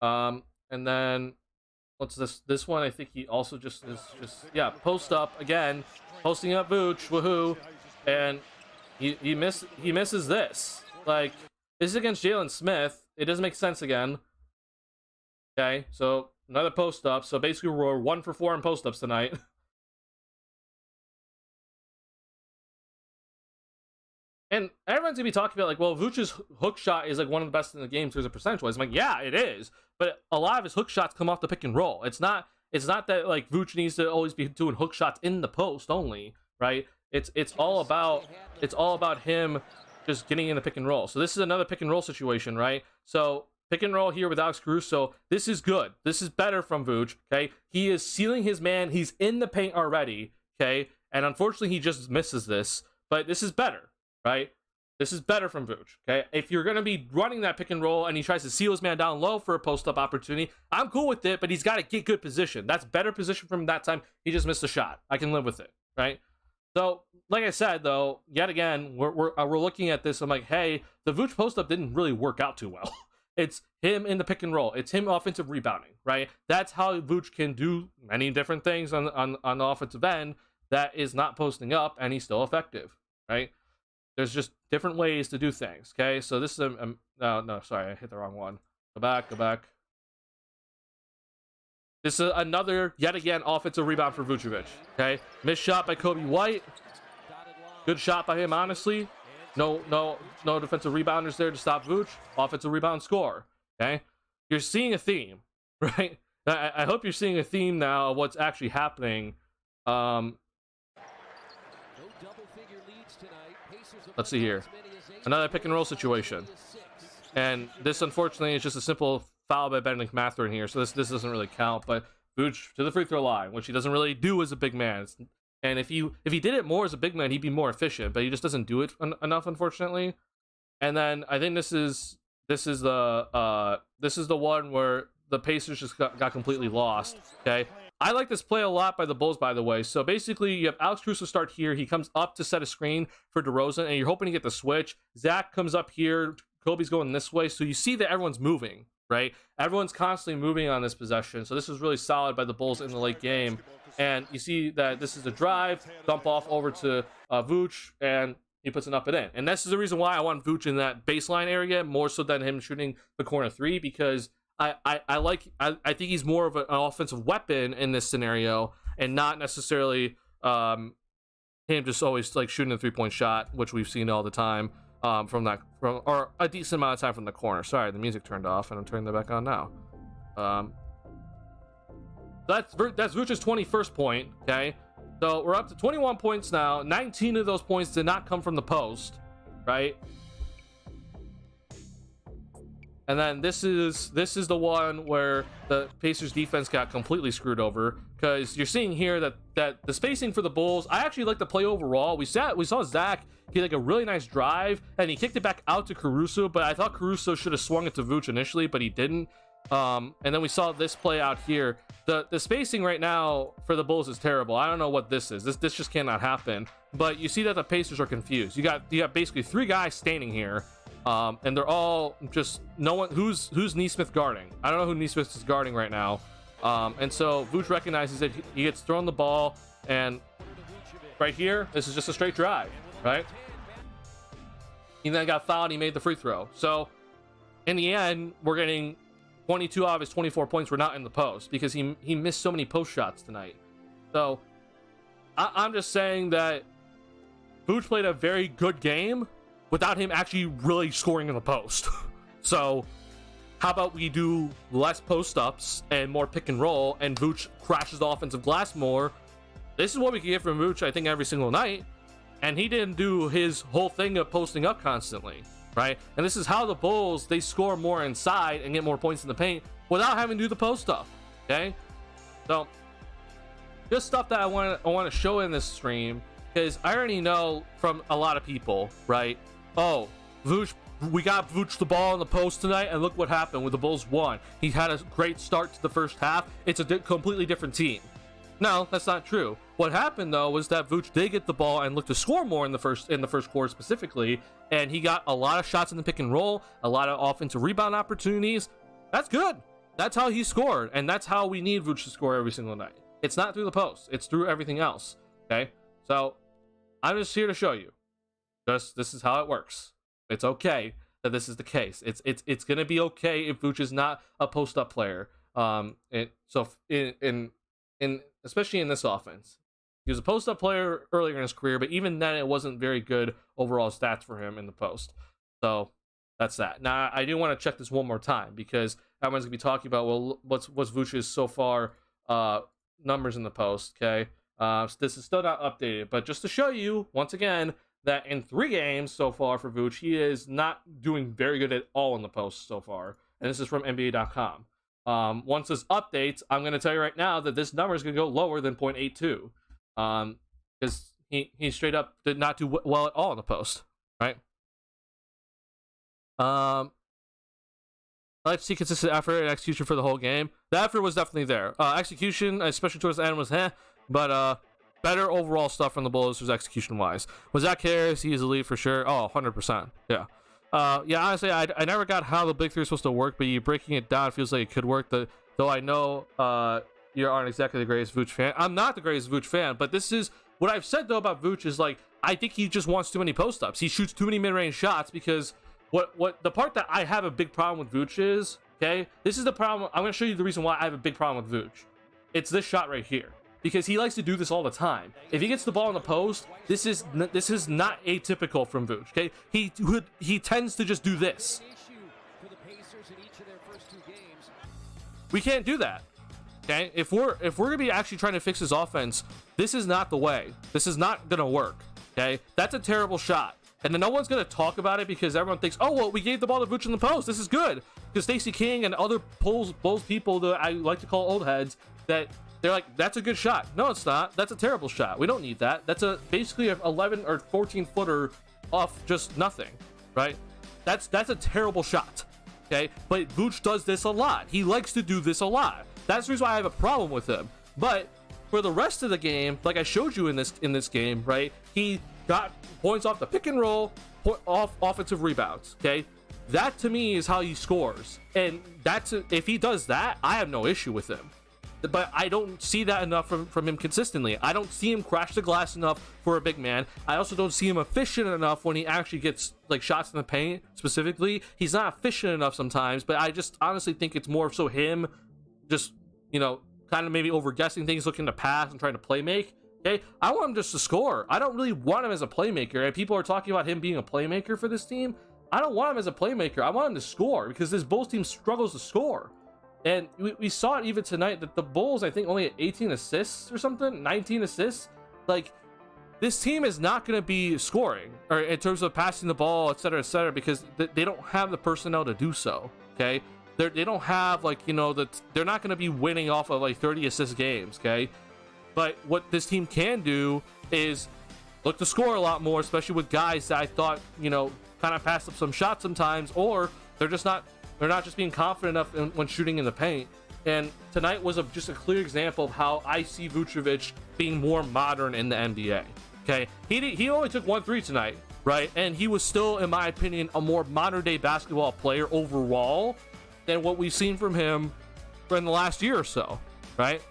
Speaker 2: And then what's this one? I think he also just post up again, posting up Vooch, woohoo, and he misses this. Like, this is against Jalen Smith. It doesn't make sense again. Okay, so another post up. So basically we're 1 for 4 in post ups tonight. And everyone's gonna be talking about like, well, Vooch's hook shot is like one of the best in the game in terms of percentage-wise. I'm like, yeah, it is. But a lot of his hook shots come off the pick and roll. It's not that like Vooch needs to always be doing hook shots in the post only, right? It's all about him just getting in the pick and roll. So this is another pick and roll situation, right? So pick and roll here with Alex Caruso. This is good. This is better from Vooch. Okay, he is sealing his man. He's in the paint already. Okay, and unfortunately he just misses this. But this is better. Right? This is better from Vooch. Okay? If you're going to be running that pick and roll and he tries to seal his man down low for a post-up opportunity, I'm cool with it, but he's got to get good position. That's better position from that time. He just missed a shot. I can live with it. Right? So, like I said, though, yet again, we're looking at this. I'm like, hey, the Vooch post-up didn't really work out too well. It's him in the pick and roll. It's him offensive rebounding. Right? That's how Vooch can do many different things on the offensive end that is not posting up, and he's still effective. Right? There's just different ways to do things, okay? So this is no, sorry, I hit the wrong one. Go back. This is another, yet again, offensive rebound for Vucevic, okay? Missed shot by Kobe White. Good shot by him, honestly. No defensive rebounders there to stop Vooch. Offensive rebound score, okay? You're seeing a theme, right? I hope you're seeing a theme now of what's actually happening. Let's see here. Another pick and roll situation. And this, unfortunately, is just a simple foul by Benedict Mathurin here. So this doesn't really count. But Vooch to the free throw line, which he doesn't really do as a big man. And if he did it more as a big man, he'd be more efficient. But he just doesn't do it enough, unfortunately. And then I think this is the one where the Pacers just got completely lost. Okay. I like this play a lot by the Bulls, by the way. So basically, you have Alex Caruso start here. He comes up to set a screen for DeRozan, and you're hoping to get the switch. Zach comes up here. Kobe's going this way. So you see that everyone's moving, right? Everyone's constantly moving on this possession. So this is really solid by the Bulls in the late game. And you see that this is a drive, dump off over to Vooch, and he puts it up and in. And this is the reason why I want Vooch in that baseline area more so than him shooting the corner three, because I think he's more of an offensive weapon in this scenario, and not necessarily him just always like shooting a 3-point shot, which we've seen all the time or a decent amount of time from the corner. Sorry, the music turned off, and I'm turning it back on now. That's Vooch's 21st point, okay? So we're up to 21 points now. 19 of those points did not come from the post, right? And then this is the one where the Pacers defense got completely screwed over, because you're seeing here that the spacing for the Bulls, I actually like the play overall. We saw Zach get like a really nice drive, and he kicked it back out to Caruso, but I thought Caruso should have swung it to Vooch initially, but he didn't. And then we saw this play out here. The spacing right now for the Bulls is terrible. I don't know what this is. This just cannot happen. But you see that the Pacers are confused. You got basically 3 guys standing here, and they're all just no one. Who's Nesmith guarding? I don't know who Nesmith is guarding right now. And so Vooch recognizes that he gets thrown the ball, and right here, this is just a straight drive, right? He then got fouled. He made the free throw. So in the end, we're getting 22 out of his 24 points were not in the post, because he missed so many post shots tonight. So I'm just saying that Vooch played a very good game without him actually really scoring in the post. So how about we do less post ups and more pick and roll, and Vooch crashes the offensive glass more. This is what we can get from Vooch, I think, every single night. And he didn't do his whole thing of posting up constantly, right? And this is how the Bulls, they score more inside and get more points in the paint without having to do the post stuff, okay? So just stuff that I want to show in this stream, because I already know from a lot of people, right? Oh, Vooch, we got Vooch the ball in the post tonight, and look what happened with the Bulls won. He had a great start to the first half. It's a completely different team. No, that's not true. What happened though was that Vooch did get the ball and looked to score more in the first quarter specifically, and he got a lot of shots in the pick and roll, a lot of offensive rebound opportunities. That's good. That's how he scored, and that's how we need Vooch to score every single night. It's not through the post. It's through everything else. Okay, so I'm just here to show you. This is how it works. It's okay that this is the case. It's gonna be okay if Vooch is not a post up player. Especially in this offense. He was a post-up player earlier in his career, but even then it wasn't very good overall stats for him in the post. So that's that. Now, I do want to check this one more time, because everyone's going to be talking about, well, what's Vooch's so far numbers in the post, okay? So this is still not updated, but just to show you, once again, that in 3 games so far for Vooch, he is not doing very good at all in the post so far. And this is from NBA.com. Once this updates, I'm going to tell you right now that this number is going to go lower than 0.82, because he straight up did not do well at all in the post, right? Let's see consistent effort and execution for the whole game. The effort was definitely there. Execution, especially towards the end, was but better overall stuff from the Bulls was execution-wise. Was Zach Harris? He is the lead for sure. Oh, 100%. Yeah. Yeah, honestly, I never got how the big three is supposed to work, but you breaking it down feels like it could work. Though I know you aren't exactly the greatest Vooch fan. I'm not the greatest Vooch fan, but this is what I've said though about Vooch is, like, I think he just wants too many post ups. He shoots too many mid range shots, because what the part that I have a big problem with Vooch is, okay, this is the problem. I'm going to show you the reason why I have a big problem with Vooch. It's this shot right here. Because he likes to do this all the time. If he gets the ball in the post, this is not atypical from Vooch. Okay, he tends to just do this. We can't do that. Okay, if we're gonna be actually trying to fix his offense, this is not the way. This is not gonna work. Okay, that's a terrible shot, and then no one's gonna talk about it, because everyone thinks, oh well, we gave the ball to Vooch in the post. This is good, because Stacey King and other Bulls people that I like to call old heads, that they're like, that's a good shot. No, it's not. That's a terrible shot. We don't need that. That's basically an 11 or 14 footer off just nothing, right? That's a terrible shot. Okay, but Vooch does this a lot. He likes to do this a lot. That's the reason why I have a problem with him. But for the rest of the game, like I showed you in this game, right? He got points off the pick and roll, off offensive rebounds. Okay, that to me is how he scores, and if he does that, I have no issue with him. But I don't see that enough from him consistently. I don't see him crash the glass enough for a big man. I also don't see him efficient enough when he actually gets like shots in the paint specifically. He's not efficient enough sometimes, but I just honestly think it's more so him just, kind of maybe over guessing things, looking to pass and trying to play make. Okay, I want him just to score. I don't really want him as a playmaker. And people are talking about him being a playmaker for this team. I don't want him as a playmaker. I want him to score, because this Bulls team struggles to score. And we saw it even tonight that the Bulls, I think, only had 18 assists or something, 19 assists. Like, this team is not going to be scoring, or in terms of passing the ball, et cetera, because they don't have the personnel to do so, okay? They don't have, like, you know, they're not going to be winning off of, like, 30 assist games, okay? But what this team can do is look to score a lot more, especially with guys that I thought, you know, kind of pass up some shots sometimes, or they're not just being confident enough when shooting in the paint. And tonight was just a clear example of how I see Vucevic being more modern in the NBA. Okay, he only took 1 3 tonight, right? And he was still, in my opinion, a more modern day basketball player overall than what we've seen from him in the last year or so, right?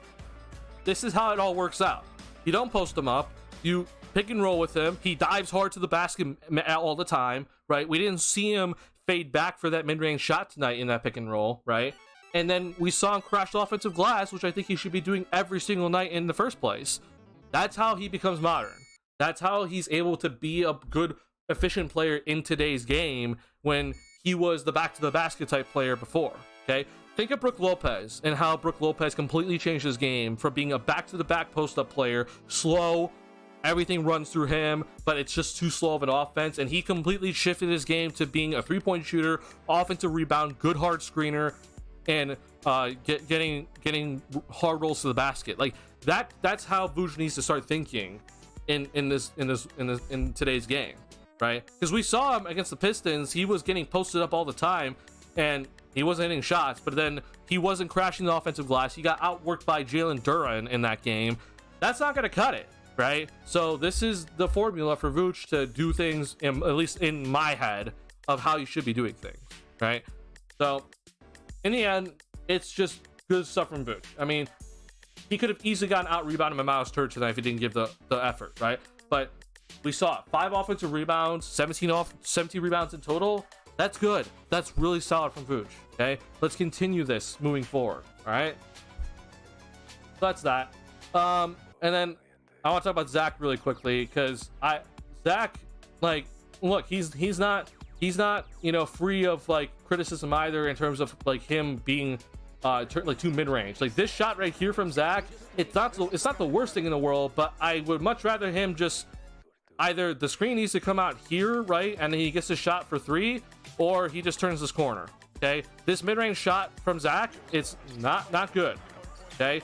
Speaker 2: This is how it all works out. You don't post him up, you pick and roll with him. He dives hard to the basket all the time, right? We didn't see him fade back for that mid-range shot tonight in that pick and roll, right? And then we saw him crash the offensive glass, which I think he should be doing every single night in the first place. That's how he becomes modern. That's how he's able to be a good, efficient player in today's game when he was the back-to-the-basket type player before, okay? Think of Brook Lopez and how Brook Lopez completely changed his game from being a back-to-the-back post-up player, slow, everything runs through him, but it's just too slow of an offense, and he completely shifted his game to being a three-point shooter, offensive rebound, good hard screener, and getting hard rolls to the basket. Like that's how Vooch needs to start thinking in today's game, right? Because we saw him against the Pistons, he was getting posted up all the time and he wasn't hitting shots, but then he wasn't crashing the offensive glass. He got outworked by Jalen Duren in that game. That's not going to cut it, right? So this is the formula for Vooch to do things, at least in my head, of how you should be doing things, right? So in the end, it's just good stuff from Vooch. I mean, he could have easily gotten out-rebounded by Miles Turner tonight if he didn't give the effort, right? But we saw it. 5 offensive rebounds, 17 rebounds in total. That's good. That's really solid from Vooch, okay? Let's continue this moving forward, all right? So that's that. And then I want to talk about Zach really quickly because Zach, like, look, he's not, you know, free of like criticism either in terms of like him being like too mid-range. Like this shot right here from Zach, it's not the worst thing in the world, but I would much rather him just either the screen needs to come out here, right, and then he gets a shot for 3, or he just turns this corner. Okay, this mid-range shot from Zach, it's not good. Okay,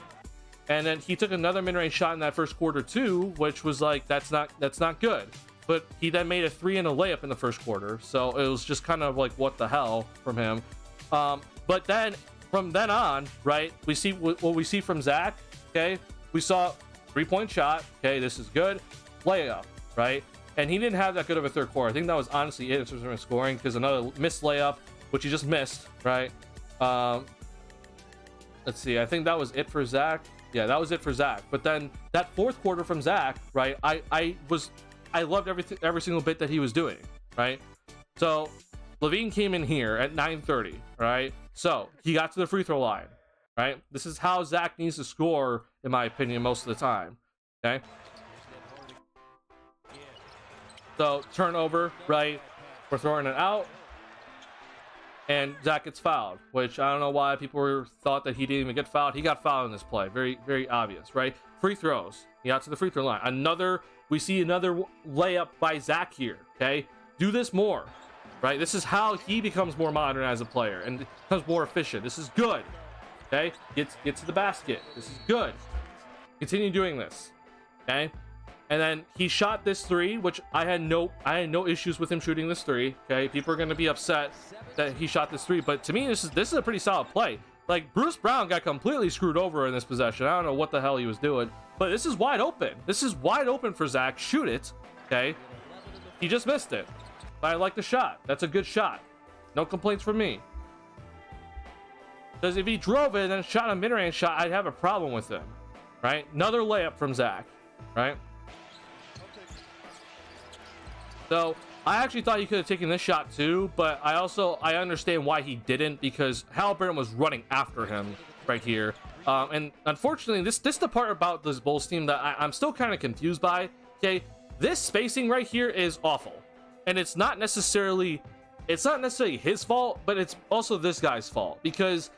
Speaker 2: and then he took another mid-range shot in that first quarter too, which was like that's not good. But he then made a 3 and a layup in the first quarter, so it was just kind of like what the hell from him. But then from then on, right, we see what we see from Zach. Okay, we saw 3-point shot. Okay, this is good. Layup, right? And he didn't have that good of a third quarter. I think that was honestly it in terms of scoring, because another missed layup, which he just missed, right? Let's see. I think that was it for Zach. Yeah, that was it for Zach. But then that fourth quarter from Zach, right? I loved every single bit that he was doing, right? So Levine came in here at 9:30, right? So he got to the free throw line, right? This is how Zach needs to score, in my opinion, most of the time, okay? So turnover, right? We're throwing it out, and Zach gets fouled, which I don't know why people thought that he didn't even get fouled. He got fouled in this play, very, very obvious, right? Free throws. He got to the free throw line. We see another layup by Zach here, okay? Do this more, right? This is how he becomes more modern as a player and becomes more efficient. This is good, okay? Get to the basket. This is good. Continue doing this, okay? And then he shot this 3, which I had no issues with him shooting this 3, okay? People are going to be upset that he shot this 3, but to me, this is a pretty solid play. Like, Bruce Brown got completely screwed over in this possession. I don't know what the hell he was doing, but this is wide open. This is wide open for Zach. Shoot it, okay? He just missed it, but I like the shot. That's a good shot. No complaints from me. Because if he drove it and then shot a mid-range shot, I'd have a problem with him, right? Another layup from Zach, right? So I actually thought he could have taken this shot too, but I understand why he didn't, because Halliburton was running after him right here. And unfortunately, this is the part about this Bulls team that I'm still kind of confused by. Okay, this spacing right here is awful, and it's not necessarily his fault, but it's also this guy's fault, because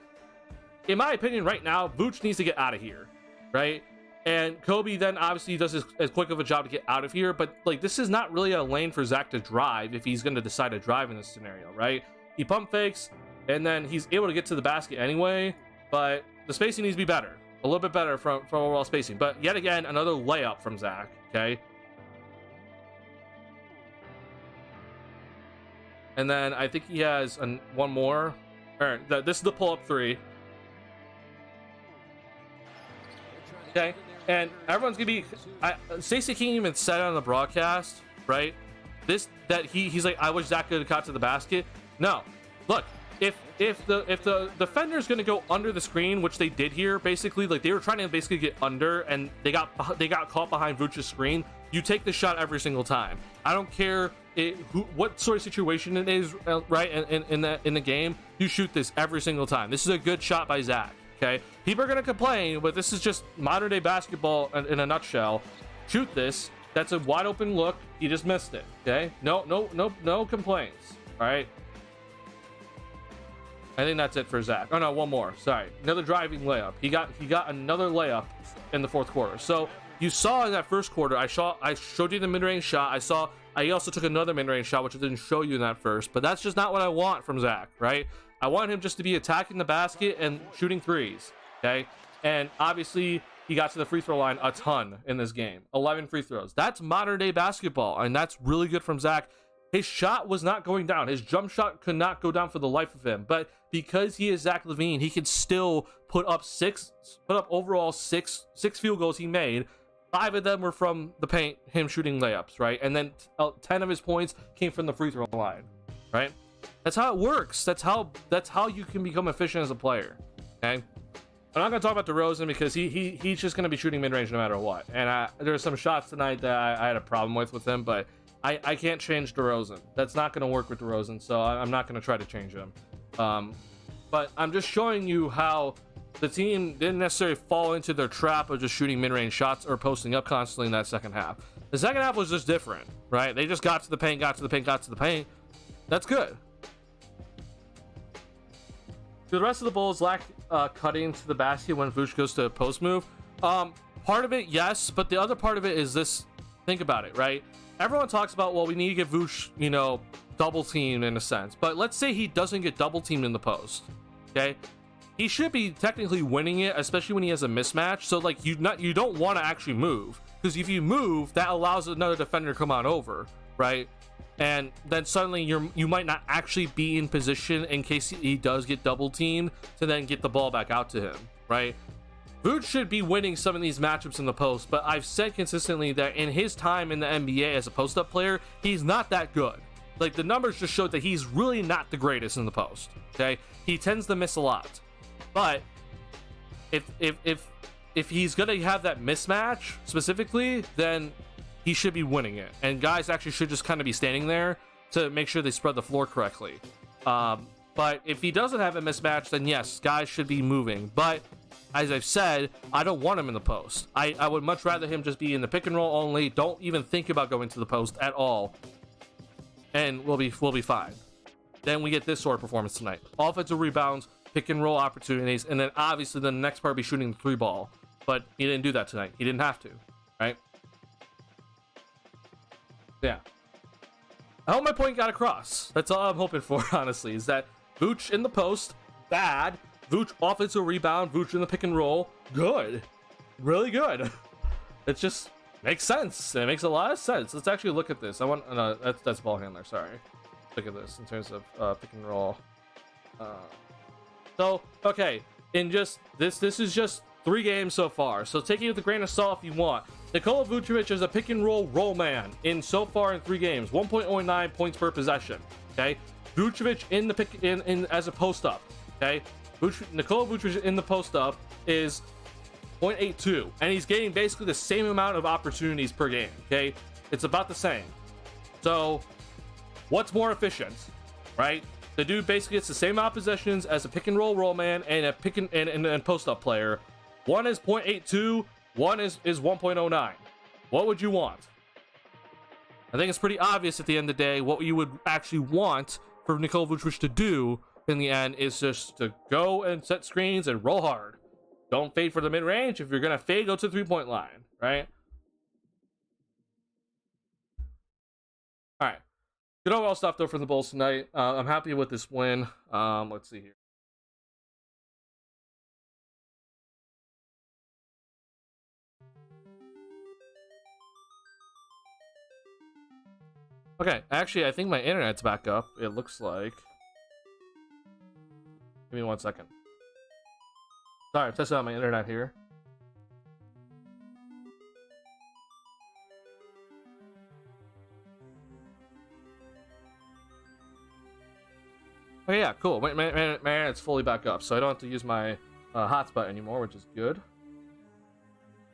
Speaker 2: in my opinion, right now, Vooch needs to get out of here, right? And Kobe then obviously does as quick of a job to get out of here, but like this is not really a lane for Zach to drive if he's going to decide to drive in this scenario, right? He pump fakes, and then he's able to get to the basket anyway, but the spacing needs to be better, a little bit better from overall spacing. But yet again, another layup from Zach, okay? And then I think he has one more. All right, this is the pull-up three. Okay, and everyone's gonna be. Stacey King even said on the broadcast, right? He's like, I wish Zach could have caught to the basket. No, look, if the defender's gonna go under the screen, which they did here, basically, like they were trying to basically get under, and they got caught behind Vooch's screen. You take the shot every single time. I don't care what sort of situation it is, right? In the game, you shoot this every single time. This is a good shot by Zach. Okay, people are gonna complain, but this is just modern day basketball in a nutshell. Shoot this. That's a wide open look. He just missed it. Okay, no complaints. All right. I think that's it for Zach. Oh no, one more. Sorry, another driving layup. He got another layup in the fourth quarter. So you saw in that first quarter, I showed you the mid-range shot. I also took another mid-range shot, which I didn't show you in that first. But that's just not what I want from Zach, right? I want him just to be attacking the basket and shooting threes, okay? And obviously, he got to the free throw line a ton in this game. 11 free throws. That's modern day basketball, and that's really good from Zach. His shot was not going down. His jump shot could not go down for the life of him. But because he is Zach LaVine, he can still put up overall six field goals he made. 5 of them were from the paint, him shooting layups, right? And then 10 of his points came from the free throw line, right? That's how it works. That's how you can become efficient as a player. Okay, I'm not gonna talk about DeRozan because he's just gonna be shooting mid range no matter what. And there's some shots tonight that I had a problem with him, but I can't change DeRozan. That's not gonna work with DeRozan, so I'm not gonna try to change him. But I'm just showing you how the team didn't necessarily fall into their trap of just shooting mid range shots or posting up constantly in that second half. The second half was just different, right? They just got to the paint. That's good. Do the rest of the Bulls lack cutting to the basket when Vooch goes to a post move? Part of it, yes, but the other part of it is this. Think about it, right? Everyone talks about, well, we need to get Vooch, double teamed in a sense. But let's say he doesn't get double teamed in the post, okay? He should be technically winning it, especially when he has a mismatch. So like you don't want to actually move, because if you move, that allows another defender to come on over, right? And then suddenly you might not actually be in position in case he does get double teamed to then get the ball back out to him, right? Vooch should be winning some of these matchups in the post, but I've said consistently that in his time in the NBA as a post-up player, he's not that good. Like, the numbers just showed that he's really not the greatest in the post, okay? He tends to miss a lot. But if he's gonna have that mismatch specifically, then he should be winning it, and guys actually should just kind of be standing there to make sure they spread the floor correctly. But if he doesn't have a mismatch, then yes, guys should be moving. But as I've said, I don't want him in the post. I would much rather him just be in the pick and roll only. Don't even think about going to the post at all, and we'll be fine. Then we get this sort of performance tonight: offensive rebounds, pick and roll opportunities, and then obviously the next part be shooting the 3-ball. But he didn't do that tonight. He didn't have to, right? Yeah. I hope my point got across. That's all I'm hoping for, honestly, is that Vooch in the post, bad. Vooch offensive rebound, Vooch in the pick and roll, good. Really good. It just makes sense. It makes a lot of sense. Let's actually look at this. That's ball handler, sorry. Look at this in terms of pick and roll. So, okay, in just this is just 3 games so far, so take it with a grain of salt if you want. Nikola Vucevic is a pick and roll man so far in 3 games, 1.09 points per possession. Okay, Vucevic in as a post up. Okay, Nikola Vucevic in the post up is 0.82, and he's getting basically the same amount of opportunities per game. Okay, it's about the same. So, what's more efficient, right? The dude basically gets the same amount of possessions as a pick and roll man and a pick and post up player. One is 0.82, one is 1.09. What would you want? I think it's pretty obvious at the end of the day what you would actually want for Nikola Vucevic to do in the end is just to go and set screens and roll hard. Don't fade for the mid-range. If you're going to fade, go to the 3-point line, right? All right. Good overall stuff, though, from the Bulls tonight. I'm happy with this win. Let's see here. Okay, actually, I think my internet's back up. It looks like. Give me 1 second. Sorry, I'm testing out my internet here. Okay, yeah, cool. My internet's fully back up, so I don't have to use my hotspot anymore, which is good.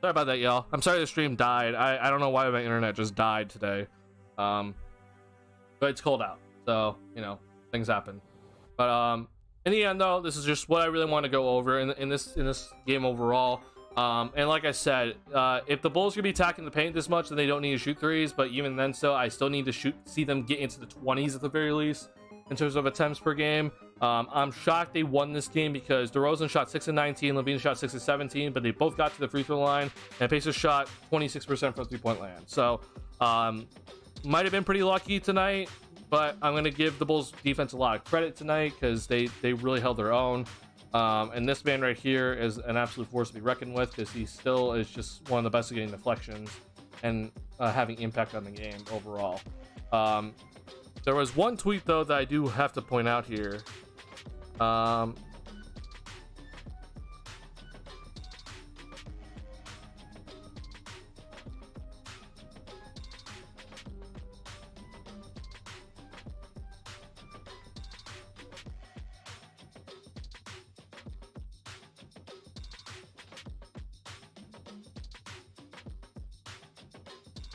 Speaker 2: Sorry about that, y'all. I'm sorry the stream died. I don't know why my internet just died today. But it's cold out, so you know things happen. But in the end, though, this is just what I really want to go over in this game overall. And like I said, if the Bulls are gonna be attacking the paint this much, then they don't need to shoot threes. But even then, so I still need to see them get into the 20s at the very least in terms of attempts per game. I'm shocked they won this game because DeRozan shot 6 of 19, Levine shot 6 of 17, but they both got to the free throw line, and Pacers shot 26% from 3-point land. So might have been pretty lucky tonight, but I'm going to give the Bulls defense a lot of credit tonight because they really held their own. And this man right here is an absolute force to be reckoned with because he still is just one of the best at getting deflections and having impact on the game overall. There was one tweet, though, that I do have to point out here.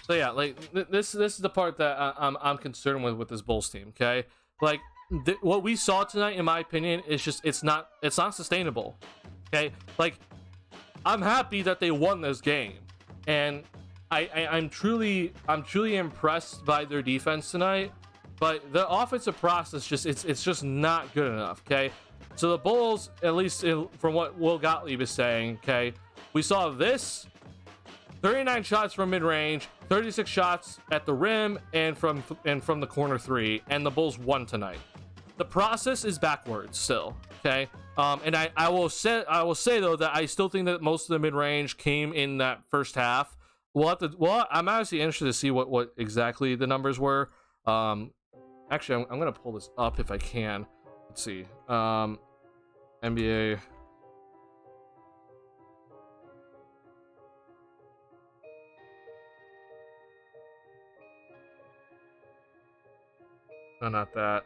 Speaker 2: So yeah, like this is the part that I'm concerned with this Bulls team. Okay, like what we saw tonight, in my opinion, is just it's not sustainable. Okay, like I'm happy that they won this game, and I'm truly impressed by their defense tonight. But the offensive process it's just not good enough. Okay, so the Bulls, at least from what Will Gottlieb is saying, okay, we saw this 39 shots from mid-range, 36 shots at the rim, and from the corner three, and the Bulls won tonight. The process is backwards still, okay? And I will say though that I still think that most of the mid-range came in that first half. I'm honestly interested to see what exactly the numbers were. Actually, I'm gonna pull this up if I can. Let's see. NBA. No, not that.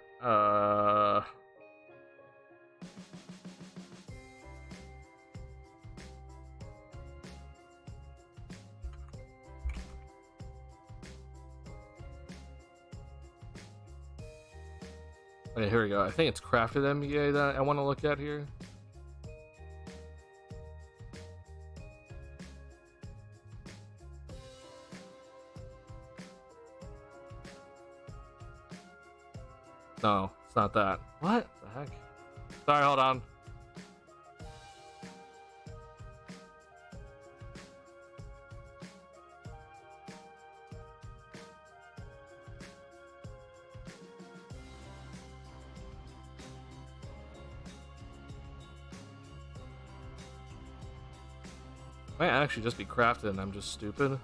Speaker 2: Okay, here we go. I think it's Crafted NBA that I want to look at here. No, it's not that. What the heck? Sorry, hold on. Might actually just be Crafted and I'm just stupid.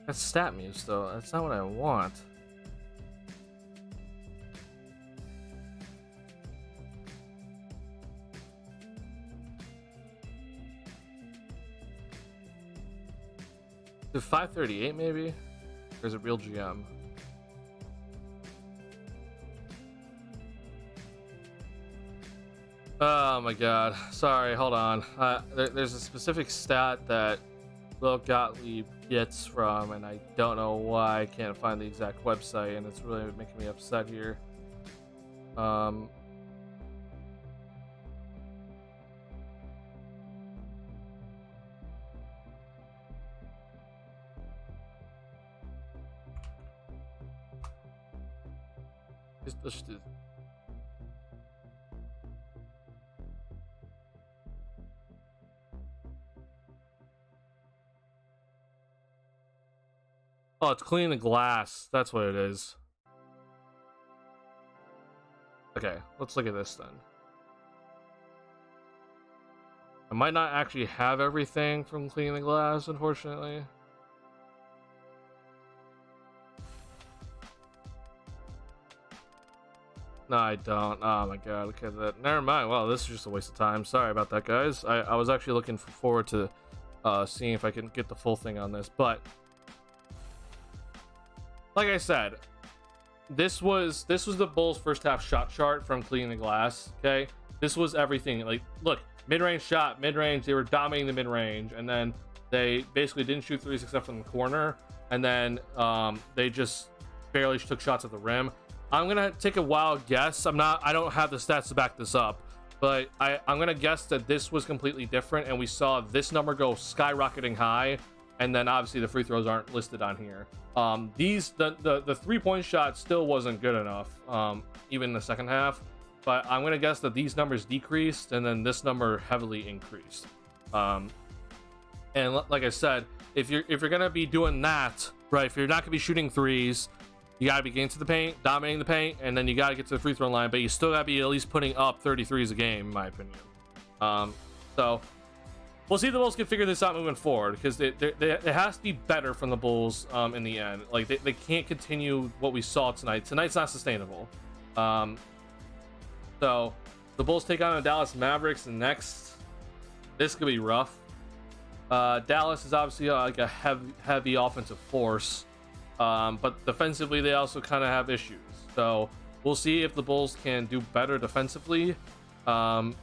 Speaker 2: That's stat muse though. That's not what I want. To 538 maybe? Or is it real GM? Oh my god. Sorry, hold on. There's a specific stat that Will Gottlieb gets from, and I don't know why I can't find the exact website, and it's really making me upset here. Let's do. Oh, it's cleaning the glass. That's what it is. Okay, let's look at this then. I might not actually have everything from cleaning the glass, unfortunately. No, I don't. Oh my god, look at that. Never mind. Well, this is just a waste of time. Sorry about that, guys. I was actually looking forward to seeing if I can get the full thing on this, but like I said, this was the Bulls' first half shot chart from cleaning the glass. Okay, this was everything. Like, look, mid-range shot, mid-range. They were dominating the mid-range, and then they basically didn't shoot threes except from the corner, and then they just barely took shots at the rim. I'm gonna take a wild guess. I don't have the stats to back this up, but I'm gonna guess that this was completely different, and we saw this number go skyrocketing high, and then obviously the free throws aren't listed on here. The 3-point shot still wasn't good enough, even in the second half. But I'm gonna guess that these numbers decreased, and then this number heavily increased. And like I said, if you're gonna be doing that, right? If you're not gonna be shooting threes, you gotta be getting to the paint, dominating the paint, and then you gotta get to the free throw line. But you still gotta be at least putting up 33s a game, in my opinion. So we'll see if the Bulls can figure this out moving forward, because it has to be better from the Bulls in the end. Like, they can't continue what we saw tonight. Tonight's not sustainable. So the Bulls take on the Dallas Mavericks next. This could be rough. Dallas is obviously like a heavy offensive force, but defensively they also kind of have issues. So we'll see if the Bulls can do better defensively, or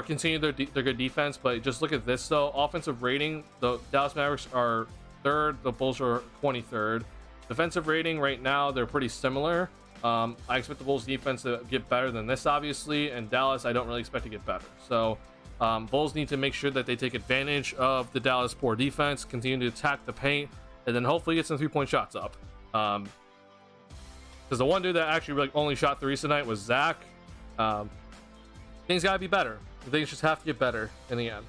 Speaker 2: continue their good defense. But just look at this though. Offensive rating, the Dallas Mavericks are 3rd, the Bulls are 23rd. Defensive rating right now, they're pretty similar. I expect the Bulls defense to get better than this, obviously, and Dallas I don't really expect to get better. So Bulls need to make sure that they take advantage of the Dallas poor defense, continue to attack the paint, and then hopefully get some 3-point shots up. Because the one dude that actually really only shot 3s tonight was Zach. Things gotta be better. Things just have to get better in the end.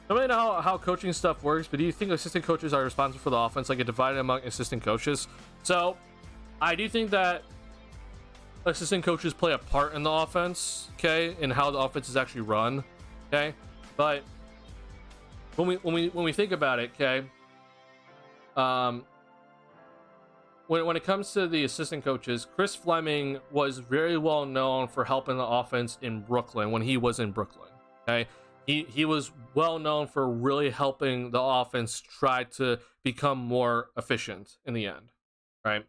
Speaker 2: I don't really know how coaching stuff works, but do you think assistant coaches are responsible for the offense, like a divided among assistant coaches? So I do think that assistant coaches play a part in the offense, okay, in how the offense is actually run, okay. But when we think about it, okay, when it comes to the assistant coaches, Chris Fleming was very well known for helping the offense in Brooklyn when he was in Brooklyn, okay. He was well known for really helping the offense try to become more efficient in the end, right?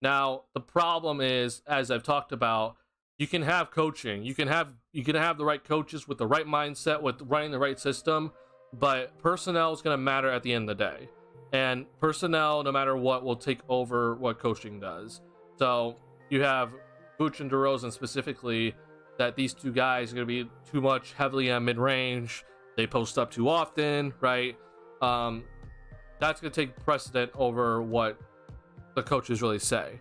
Speaker 2: Now, the problem is, as I've talked about, you can have coaching, you can have the right coaches with the right mindset, with running the right system, but personnel is going to matter at the end of the day. And personnel, no matter what, will take over what coaching does. So you have Vooch and DeRozan specifically, that these two guys are going to be too much heavily on mid-range. They post up too often, right? That's going to take precedent over what the coaches really say.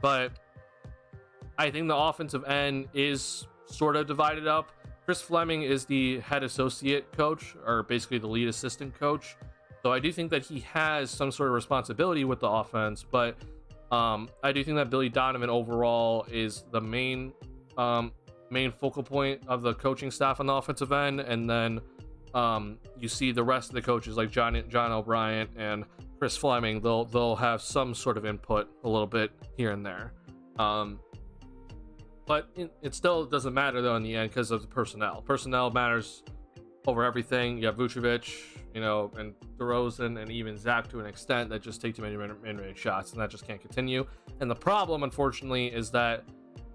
Speaker 2: But I think the offensive end is sort of divided up. Chris Fleming is the head associate coach, or basically the lead assistant coach. So I do think that he has some sort of responsibility with the offense, but I do think that Billy Donovan overall is the main focal point of the coaching staff on the offensive end, and then you see the rest of the coaches like John O'Brien and Chris Fleming. They'll have some sort of input a little bit here and there, but it still doesn't matter though in the end because of the personnel. Personnel matters over everything. You have Vucevic, and DeRozan, and even Zach to an extent that just take too many mid-range shots, and that just can't continue. And the problem, unfortunately, is that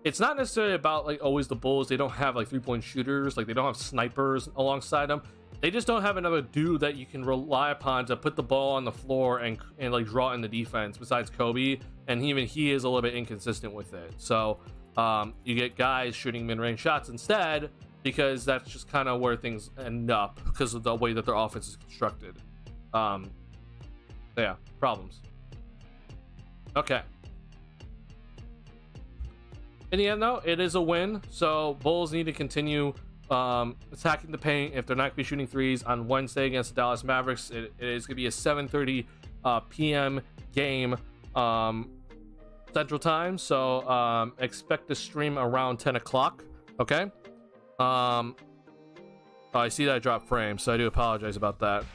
Speaker 2: it's not necessarily about like always the Bulls. They don't have like 3-point shooters, like they don't have snipers alongside them. They just don't have another dude that you can rely upon to put the ball on the floor and like draw in the defense besides Kobe, and even he is a little bit inconsistent with it. So you get guys shooting mid-range shots instead, because that's just kind of where things end up because of the way that their offense is constructed. Yeah, problems. Okay. In the end, though, it is a win, so Bulls need to continue attacking the paint if they're not going to be shooting threes on Wednesday against the Dallas Mavericks. It is going to be a 7:30 p.m. game Central Time, so expect to stream around 10 o'clock, okay? I see that I dropped frame, so I do apologize about that.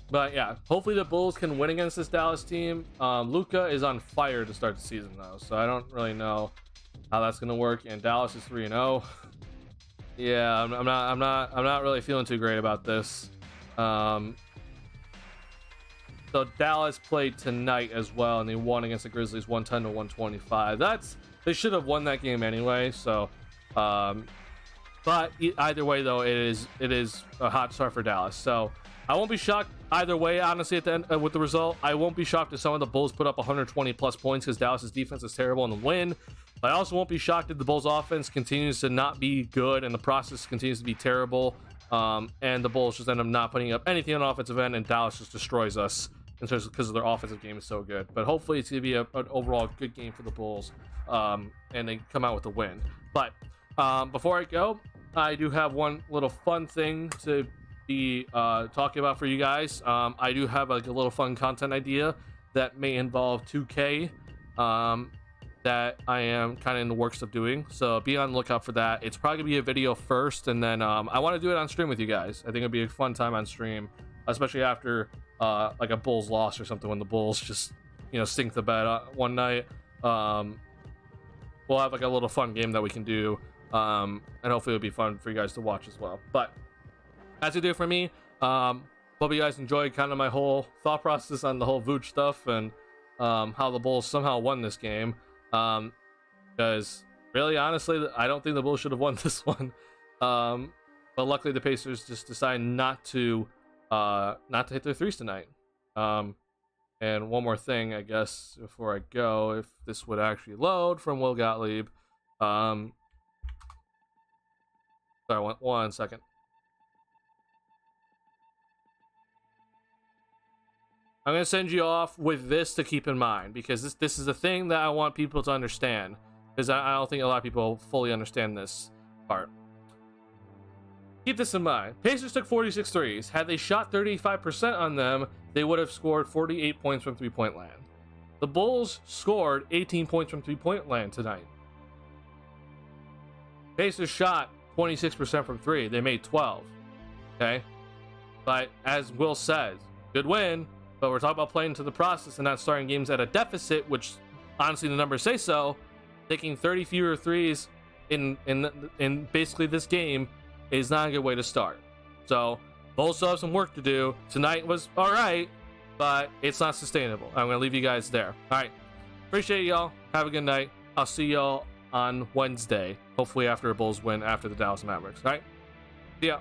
Speaker 2: But yeah, hopefully the Bulls can win against this Dallas team. Luka is on fire to start the season though, so I don't really know how that's gonna work. And Dallas is 3-0. Yeah, I'm not really feeling too great about this. So Dallas played tonight as well, and they won against the Grizzlies 110-125. They should have won that game anyway. So, but either way though, it is a hot start for Dallas. So I won't be shocked either way, honestly, at the end with the result. I won't be shocked if some of the Bulls put up 120 plus points because Dallas's defense is terrible in the win. But I also won't be shocked if the Bulls offense continues to not be good and the process continues to be terrible. And the Bulls just end up not putting up anything on the offensive end, and Dallas just destroys us in terms of, because their offensive game is so good. But hopefully it's going to be an overall good game for the Bulls, and they come out with a win. But before I go, I do have one little fun thing to be talking about for you guys. I do have like a little fun content idea that may involve 2K that I am kind of in the works of doing, so be on the lookout for that. It's probably gonna be a video first, and then I want to do it on stream with you guys. I think it'd be a fun time on stream, especially after like a Bulls loss or something, when the Bulls just stink the bed one night. We'll have like a little fun game that we can do, and hopefully it'll be fun for you guys to watch as well. But that's it for me. Hope you guys enjoyed kind of my whole thought process on the whole Vooch stuff and how the Bulls somehow won this game. Because really, honestly, I don't think the Bulls should have won this one. But luckily, the Pacers just decided not to hit their threes tonight. And one more thing, I guess, before I go, if this would actually load from Will Gottlieb. Sorry, one second. I'm going to send you off with this to keep in mind, because this is the thing that I want people to understand, because I don't think a lot of people fully understand this part. Keep this in mind. Pacers took 46 threes. Had they shot 35% on them, they would have scored 48 points from three-point land. The Bulls scored 18 points from three-point land tonight. Pacers shot 26% from three. They made 12. Okay? But as Will says, good win. But we're talking about playing to the process and not starting games at a deficit, which honestly the numbers say so. Taking 30 fewer threes in basically this game is not a good way to start. So Bulls still have some work to do. Tonight was all right, but it's not sustainable. I'm going to leave you guys there. All right. Appreciate y'all. Have a good night. I'll see y'all on Wednesday, hopefully after a Bulls win after the Dallas Mavericks. All right. See ya.